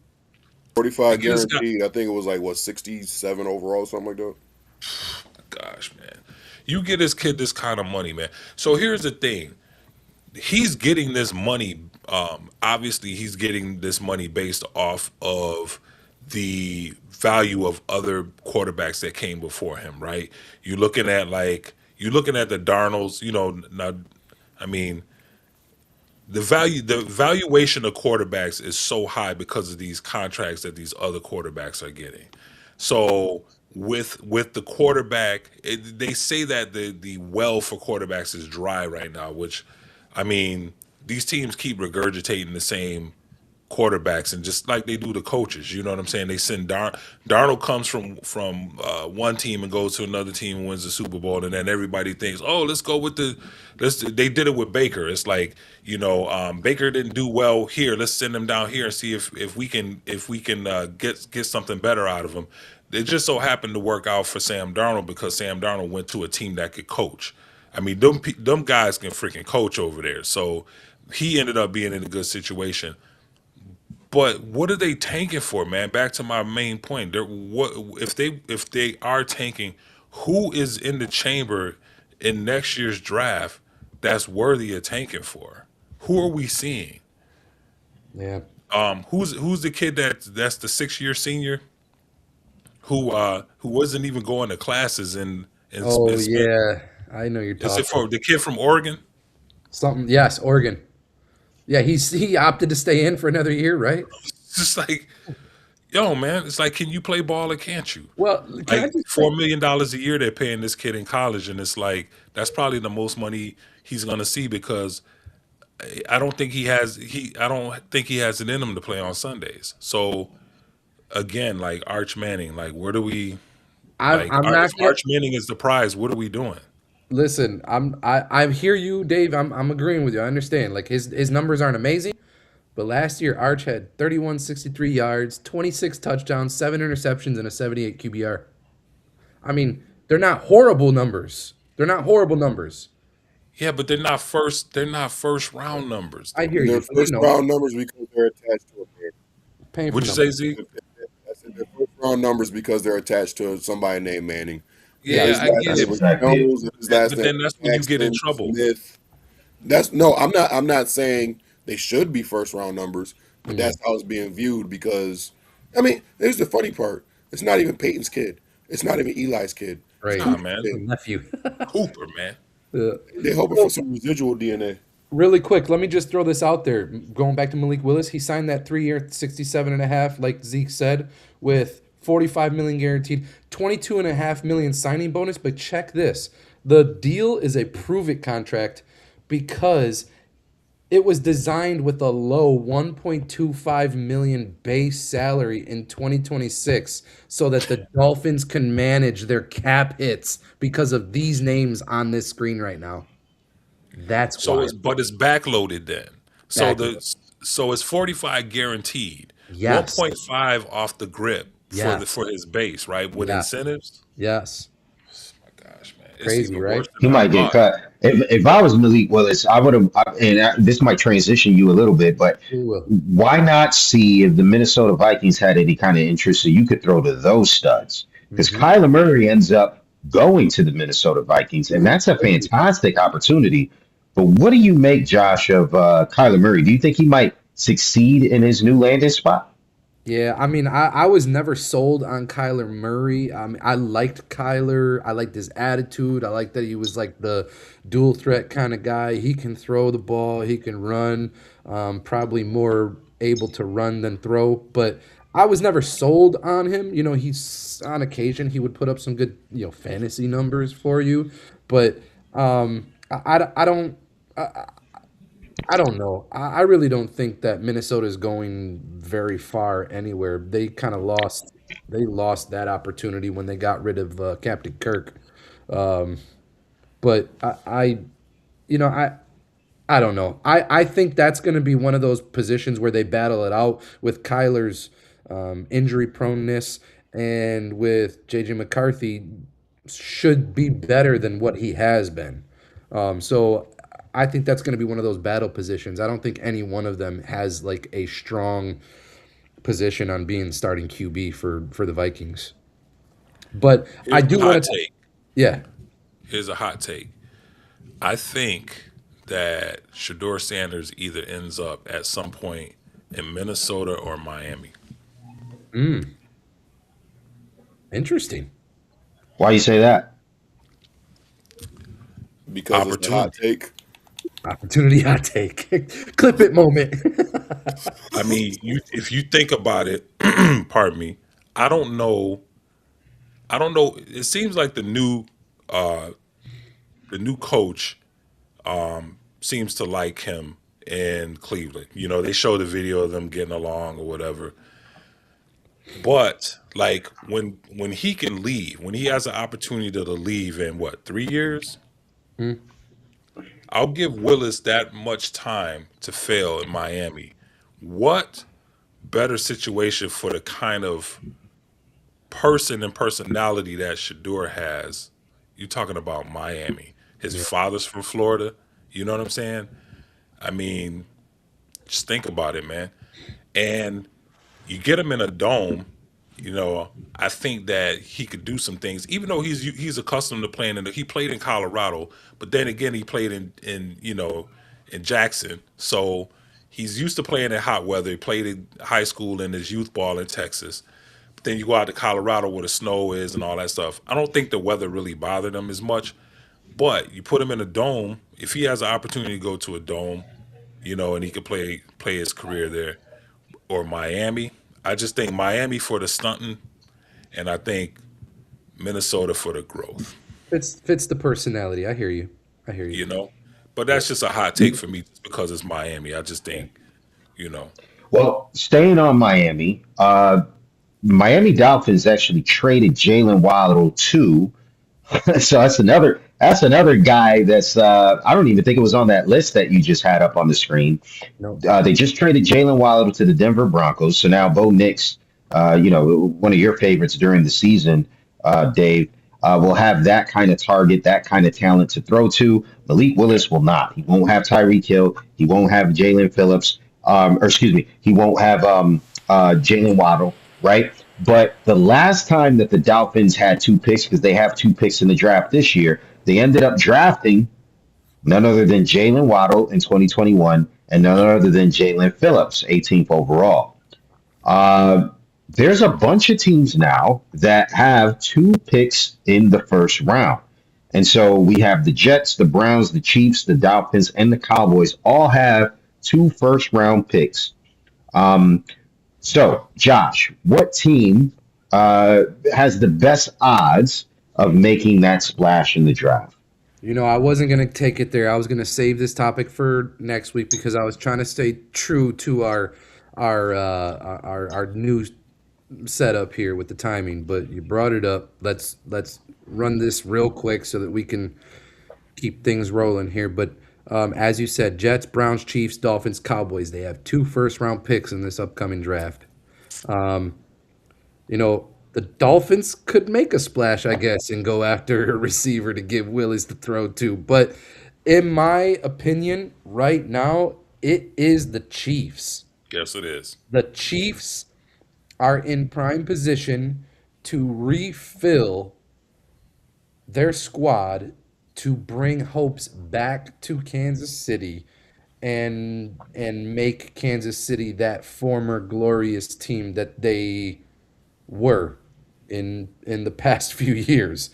45
get this guy,
guaranteed. I think it was like what 67 overall, something like that.
gosh, man. You get this kid this kind of money, man. So here's the thing. He's getting this money. Obviously, he's getting this money based off of the value of other quarterbacks that came before him, right? You're looking at the Darnolds. Now, I mean, the valuation of quarterbacks is so high because of these contracts that these other quarterbacks are getting. So with the quarterback, they say that the well for quarterbacks is dry right now, which, I mean, these teams keep regurgitating the same quarterbacks, and just like they do the coaches, you know what I'm saying? They send Darnold comes from one team and goes to another team and wins the Super Bowl, and then everybody thinks, oh, let's go with the let's. They did it with Baker. It's like, Baker didn't do well here. Let's send him down here and see if we can get something better out of him. It just so happened to work out for Sam Darnold because Sam Darnold went to a team that could coach. I mean, them guys can freaking coach over there. So he ended up being in a good situation. But what are they tanking for, man? Back to my main point. What if they are tanking? Who is in the chamber in next year's draft that's worthy of tanking for? Who are we seeing?
Yeah.
Who's the kid that's the 6 year senior who wasn't even going to classes and
Oh
spent.
yeah. I know you're
Is it
talking
for the kid from Oregon?
something. Yes, Oregon. Yeah, he opted to stay in for another year, right?
It's just like, yo, man. It's like, can you play ball or can't you?
Well, can I
Like
just say,
$4 million a year they're paying this kid in college, and it's like that's probably the most money he's gonna see because I don't think he has it in him to play on Sundays. So again, like Arch Manning, like where do we
I'm
if
not
Arch
get
Manning is the prize, what are we doing?
listen, I hear you, Dave. I'm agreeing with you. I understand. Like his numbers aren't amazing, but last year Arch had 3163 yards, 26 touchdowns, 7 interceptions, and a 78 QBR. I mean, they're not horrible numbers. They're not horrible numbers.
Yeah, but they're not first round numbers
I
though.
hear
Their
you, but
first round numbers because they're attached to a bid.
Paying for
Would you say,
numbers.
Z?
I said their first round numbers because they're attached to somebody named Manning.
Yeah,
His
Yes.
I
last
get
That's
name
it,
was
exactly it.
Jones, and his last
but
name
then
was
that's when you get in
Jackson
trouble.
Smith. That's no, I'm not saying they should be first round numbers, but
Mm,
that's how it's being viewed because I mean, here's the funny part. It's not even Peyton's kid. It's not even Eli's kid. It's
right.
Nah,
Cooper's
man,
kid.
Nephew.
Cooper, man.
Yeah.
They hoping for
So,
some residual DNA.
really quick, let me just throw this out there. Going back to Malik Willis, he signed that 3 year, 67 and a half, like Zeke said, with 45 million guaranteed, 22 and a half million signing bonus. But check this. The deal is a prove it contract because it was designed with a low 1.25 million base salary in 2026 so that the Dolphins can manage their cap hits because of these names on this screen right now. That's
So
why.
it's backloaded then. So
Back.
it's 45 guaranteed,
Yes.
1.5 off the grip
Yes.
for his base, right? With
Yeah.
incentives.
Yes.
My gosh, man, it's
Crazy,
even
right?
worse
He
than I
might get
thought.
cut. If I was Malik Willis, I would have. This might transition you a little bit, but
We will.
why not see if the Minnesota Vikings had any kind of interest so you could throw to those studs? Because
Hmm.
Kyler Murray ends up going to the Minnesota Vikings, and that's a
Crazy.
fantastic opportunity. But what do you make, Josh, of Kyler Murray? Do you think he might succeed in his new landing spot?
Yeah, I mean, I was never sold on Kyler Murray. I liked Kyler. I liked his attitude. I liked that he was like the dual threat kind of guy. He can throw the ball, he can run, probably more able to run than throw. But I was never sold on him. He's on occasion he would put up some good, fantasy numbers for you. But I don't. I don't know. I really don't think that Minnesota is going very far anywhere. They kind of lost. They lost that opportunity when they got rid of Captain Kirk. Um, but you know, I don't know. I think that's going to be one of those positions where they battle it out with Kyler's injury proneness and with JJ McCarthy should be better than what he has been. So I think that's going to be one of those battle positions. I don't think any one of them has like a strong position on being starting QB for the Vikings. But I
Here's a
do
hot
want to,
take.
yeah,
Here's a hot take. I think that Shador Sanders either ends up at some point in Minnesota or Miami.
interesting
Why you say that?
Because it's the hot
Opportunity.
take.
opportunity. I take clip it moment.
I mean, if you think about it, pardon me, I don't know. I don't know. It seems like the new coach seems to like him in Cleveland. They show the video of them getting along or whatever. But like when he can leave, when he has an opportunity to leave in what, 3 years,
Mm,
I'll give Willis that much time to fail in Miami. What better situation for the kind of person and personality that Shador has? You talking about Miami? His
yeah,
father's from Florida. You know what I'm saying? I mean, just think about it, man. And you get him in a dome. I think that he could do some things, even though he's accustomed to playing he played in Colorado, but then again he played in Jackson, so he's used to playing in hot weather. He played in high school and his youth ball in Texas. But then you go out to Colorado where the snow is and all that stuff. I don't think the weather really bothered him as much, but you put him in a dome. If he has an opportunity to go to a dome, and he could play his career there, or Miami. I just think Miami for the stunting, and I think Minnesota for the growth.
fits the personality. I hear you. I hear you.
You know, but
Yeah.
that's just a hot take for me just because it's Miami. I just think, you know,
Well, staying on Miami, Miami Dolphins actually traded Jalen Waddle too. So that's another guy that's I don't even think it was on that list that you just had up on the screen.
No.
They just traded Jalen Waddle to the Denver Broncos. So now Bo Nix, one of your favorites during the season, Dave, will have that kind of target, that kind of talent to throw to. Malik
okay,
Willis will not. He won't have Tyreek Hill. He won't have Jalen Phillips. Or excuse me, he won't have Jalen Waddle, right? But the last time that the Dolphins had two picks, because they have two picks in the draft this year, they ended up drafting none other than Jalen Waddle in 2021 and none other than Jalen Phillips, 18th overall. Uh, there's a bunch of teams now that have two picks in the first round. And so we have the Jets, the Browns, the Chiefs, the Dolphins, and the Cowboys all have two first round picks. Um, so, Josh, what team has the best odds of making that splash in the draft?
I wasn't gonna take it there. I was gonna save this topic for next week because I was trying to stay true to our new setup here with the timing. But you brought it up. Let's run this real quick so that we can keep things rolling here. But as you said, Jets, Browns, Chiefs, Dolphins, Cowboys. They have two first round picks in this upcoming draft. Um, the Dolphins could make a splash, I guess, and go after a receiver to give Willis to throw to. But in my opinion, right now, it is the Chiefs.
Yes, it is.
The Chiefs are in prime position to refill their squad to bring hopes back to Kansas City and make Kansas City that former glorious team that they were in the past few years.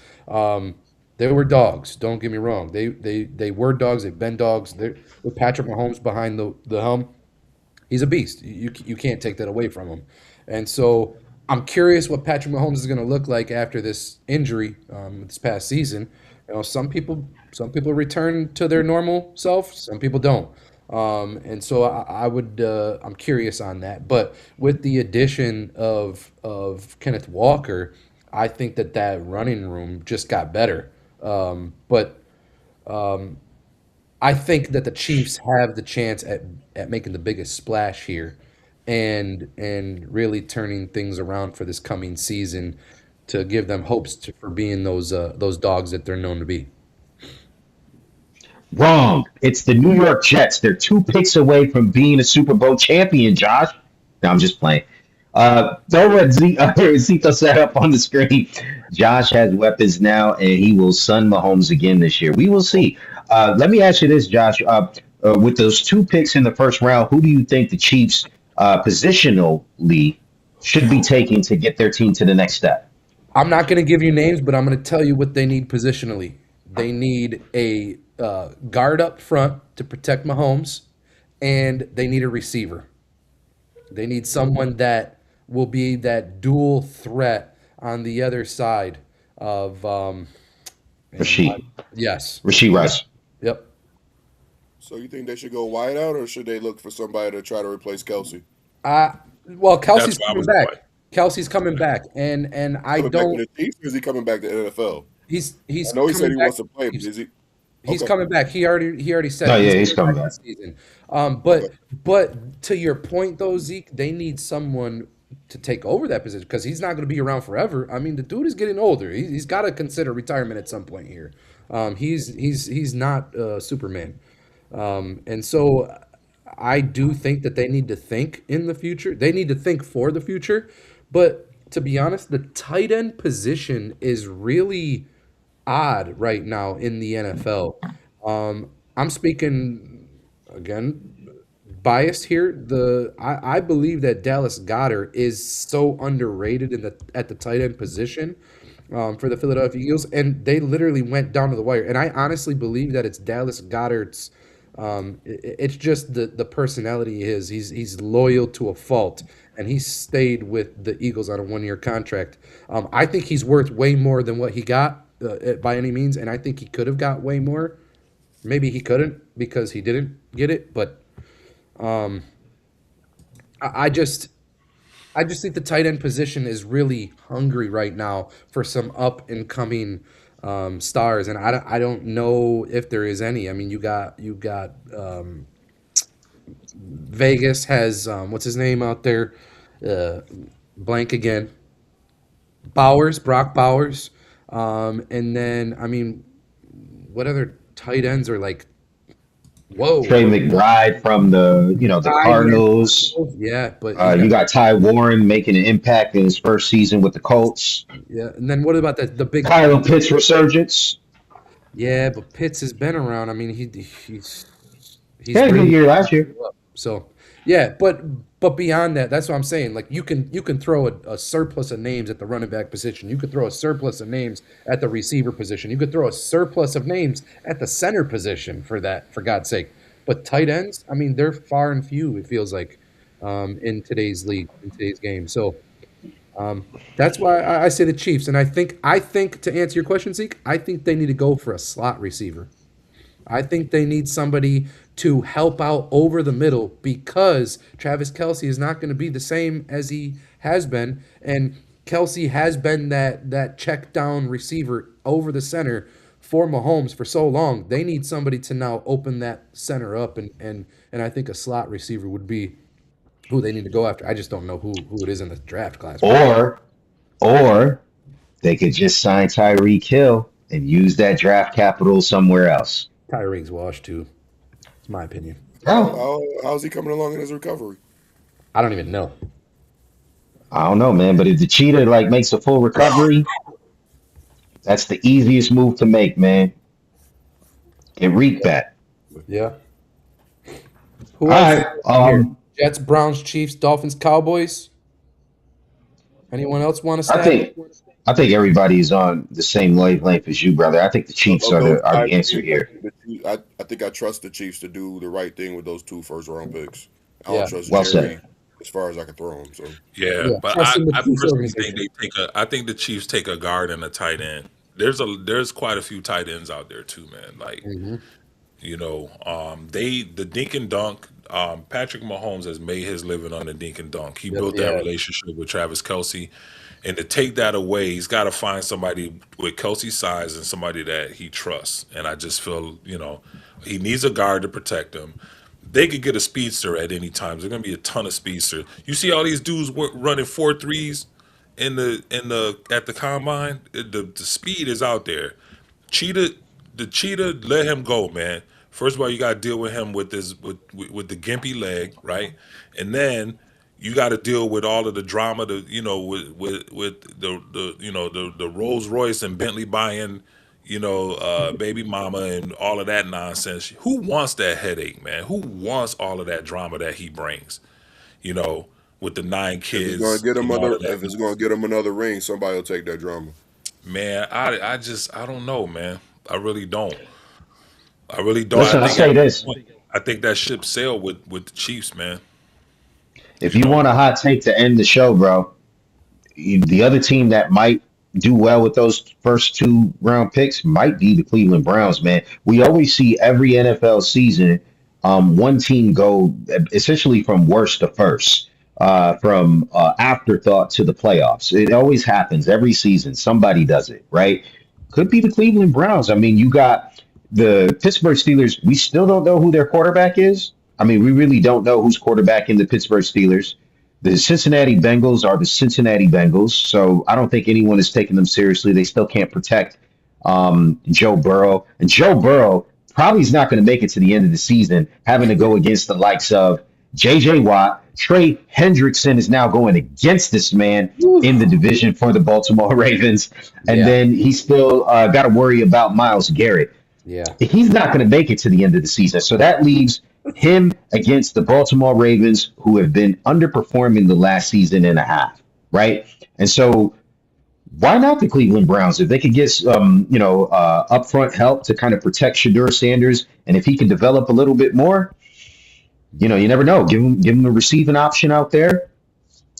They were dogs. Don't get me wrong. They were dogs. They've been dogs. With Patrick Mahomes behind the helm, he's a beast. You can't take that away from him. And so I'm curious what Patrick Mahomes is going to look like after this injury this past season. Some people return to their normal self. Some people don't. And so I'm curious on that. But with the addition of Kenneth Walker, I think that running room just got better. But I think that the Chiefs have the chance at making the biggest splash here, and really turning things around for this coming season to give them hopes for being those dogs that they're known to be.
Wrong. It's the New York Jets. They're two picks away from being a Super Bowl champion, Josh. No, I'm just playing. Don't let Zito set up on the screen. Josh has weapons now, and he will sun Mahomes again this year. We will see. Let me ask you this, Josh. With those two picks in the first round, who do you think the Chiefs positionally should be taking to get their team to the next step?
I'm not going to give you names, but I'm going to tell you what they need positionally. They need a guard up front to protect Mahomes, and they need a receiver. They need someone that will be that dual threat on the other side of.
Rasheed.
Yes.
Rasheed Rice.
Yep.
So you think they should go wide out, or should they look for somebody to try to replace Kelsey?
Uh, well,
That's
Kelsey's
why I
coming
was
back.
going.
Kelsey's coming back, and I
Coming back to
don't.
the Chiefs, or is he coming back to the NFL?
He's
I know he said
coming
he
back.
wants to play, but is he?
He's
Okay,
coming back. He already said
Oh
it.
yeah,
He's
he's
coming
coming
back
back.
this season.
okay.
But to your point though, Zeke, they need someone to take over that position because he's not going to be around forever. I mean, the dude is getting older. He's got to consider retirement at some point here. He's not Superman, and so I do think that they need to think in the future. They need to think for the future. But to be honest, the tight end position is really odd right now in the NFL. I'm speaking again biased here. I believe that Dallas Goddard is so underrated at the tight end position for the Philadelphia Eagles, and they literally went down to the wire. And I honestly believe that it's Dallas Goddard's. It's just the personality he is. He's loyal to a fault, and he stayed with the Eagles on a 1 year contract. I think he's worth way more than what he got by any means, and I think he could have got way more. Maybe he couldn't because he didn't get it, but I just think the tight end position is really hungry right now for some up and coming stars, and I don't know if there is any. I mean, you got Vegas has what's his name out there, uh, blank again, Brock Bowers, and then I mean, what other tight ends are like Whoa.
Trey McBride from the Cardinals.
Yeah, but you
You
got
got Ty Warren making an impact in his first season with the Colts.
yeah. And then what about the big
Kyle Pitts resurgence.
Yeah, but Pitts has been around. I mean,
He
he's
had a good
really
year last year.
so yeah. But beyond that, that's what I'm saying. Like you can throw a surplus of names at the running back position. You could throw a surplus of names at the receiver position. You could throw a surplus of names at the center position for God's sake. But tight ends, I mean, they're far and few. It feels like in today's league, in today's game. So that's why I say the Chiefs. And I think to answer your question, Zeke, I think they need to go for a slot receiver. I think they need somebody to help out over the middle because Travis Kelce is not going to be the same as he has been, and Kelce has been that check down receiver over the center for Mahomes for so long. They need somebody to now open that center up, and I think a slot receiver would be who they need to go after. I just don't know who it is in the draft class.
Or they could just sign Tyreek Hill and use that draft capital somewhere else.
Tyreek's washed too. It's my opinion.
Oh,
How's he coming along in his recovery?
I don't even know.
I don't know, man. But if the cheetah makes a full recovery, that's the easiest move to make, man. Get reek back.
Yeah.
All
Who else?
right.
Here? Jets, Browns, Chiefs, Dolphins, Cowboys. Anyone else want to
I
stat?
think everybody is on the same wavelength as you, brother. I think the Chiefs are the answer here.
I think I trust the Chiefs to do the right thing with those 2 first-round picks. I
Yeah.
don't trust
Well
Jerry
said.
as far as I can throw him. So
Yeah,
Yeah,
but
trust in the
I
Chiefs
personally think
organization.
I think the Chiefs take a guard and a tight end. There's quite a few tight ends out there too, man. Like
Mhm.
the dink and dunk. Patrick Mahomes has made his living on the dink and dunk. He
Yep,
built that
yeah.
relationship with Travis Kelsey, and to take that away, he's got to find somebody with Kelsey's size and somebody that he trusts. And I just feel, he needs a guard to protect him. They could get a speedster at any time. There's gonna be a ton of speedsters. You see all these dudes running 4.3s in the at the combine. The speed is out there. Cheetah, the cheetah, let him go, man. First of all, you got to deal with him with this with the gimpy leg, right? And then you got to deal with all of the drama, with the Rolls Royce and Bentley buying, baby mama and all of that nonsense. Who wants that headache, man? Who wants all of that drama that he brings? You know, with the 9
if it's gonna
kids
get him
and all
other,
of that
if it's gonna get him another ring, somebody will take that drama.
man. I don't know, man. I really don't. I really don't. I
Listen, I'll
think at
say
this
this.
point, I think that ship sailed with the Chiefs, man.
If
You
you
know,
want a hot take to end the show, bro, the other team that might do well with those first 2 round picks might be the Cleveland Browns, man. We always see every NFL season one team go essentially from worst to first, from afterthought to the playoffs. It always happens every season. Somebody does it, right? Could be the Cleveland Browns. I mean, you got the Pittsburgh Steelers. We still don't know who their quarterback is. I mean, we really don't know who's quarterback in the Pittsburgh Steelers. The Cincinnati Bengals are the Cincinnati Bengals, so I don't think anyone is taking them seriously. They still can't protect Joe Burrow, and Joe Burrow probably is not going to make it to the end of the season, having to go against the likes of J.J. Watt. Trey Hendrickson is now going against this man in the division for the Baltimore Ravens, and
Yeah.
then he's still got to worry about Myles Garrett.
Yeah.
He's not going to make it to the end of the season. So that leaves him against the Baltimore Ravens, who have been underperforming the last season and a half, right? And so why not the Cleveland Browns? If they could get upfront help to kind of protect Shador Sanders, and if he can develop a little bit more, you never know. Give him a receiving option out there,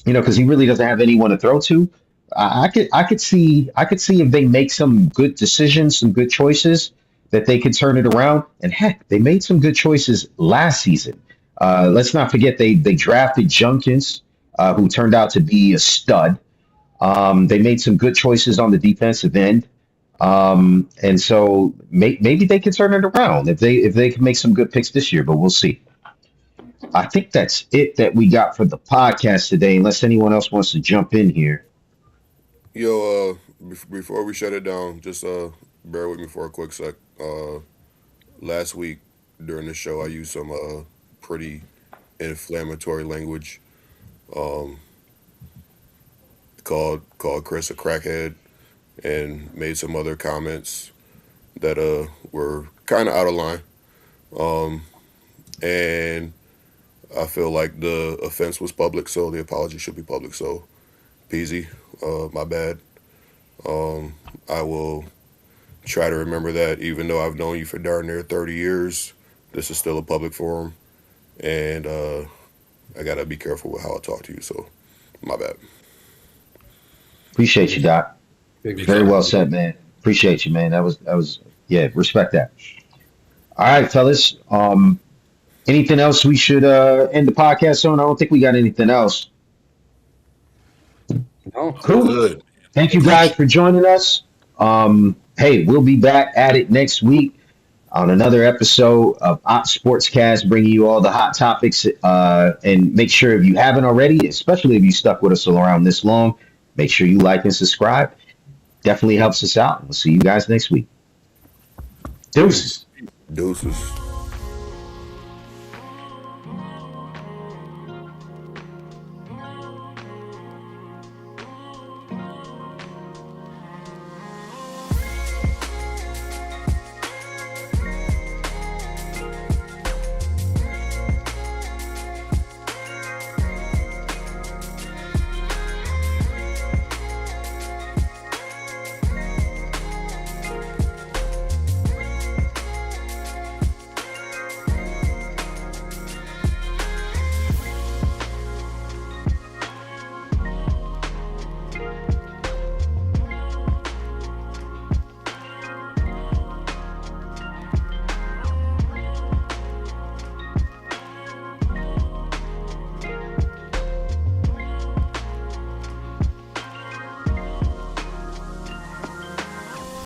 because he really doesn't have anyone to throw to. I could see if they make some good decisions, some good choices, that they could turn it around. And heck, they made some good choices last season. Let's not forget they drafted Junkins, who turned out to be a stud. They made some good choices on the defensive end. And so maybe they can turn it around if they can make some good picks this year, but we'll see. I think that's it that we got for the podcast today, unless anyone else wants to jump in here.
Yo, before we shut it down, just bear with me for a quick sec. Last week, during the show. I used some pretty inflammatory language. Called Chris a crackhead and made some other comments that were kind of out of line. And I feel like the offense was public, so the apology should be public. So, Peasy, my bad. I will try to remember that, even though I've known you for darn near 30 years. This is still a public forum, and I gotta be careful with how I talk to you. So, my bad.
Appreciate you, Doc.
Big
Very
respect.
well said, man. Appreciate you, man. That was yeah, respect that. All right, fellas. Anything else we should end the podcast on? I don't think we got anything else.
No,
Cool.
Good.
Thank you guys
Appreciate
for joining us. Hey, we'll be back at it next week on another episode of Opps SportsCast, bringing you all the hot topics. And make sure if you haven't already, especially if you stuck with us around this long, make sure you like and subscribe. Definitely helps us out. We'll see you guys next week. Deuces.
Deuces.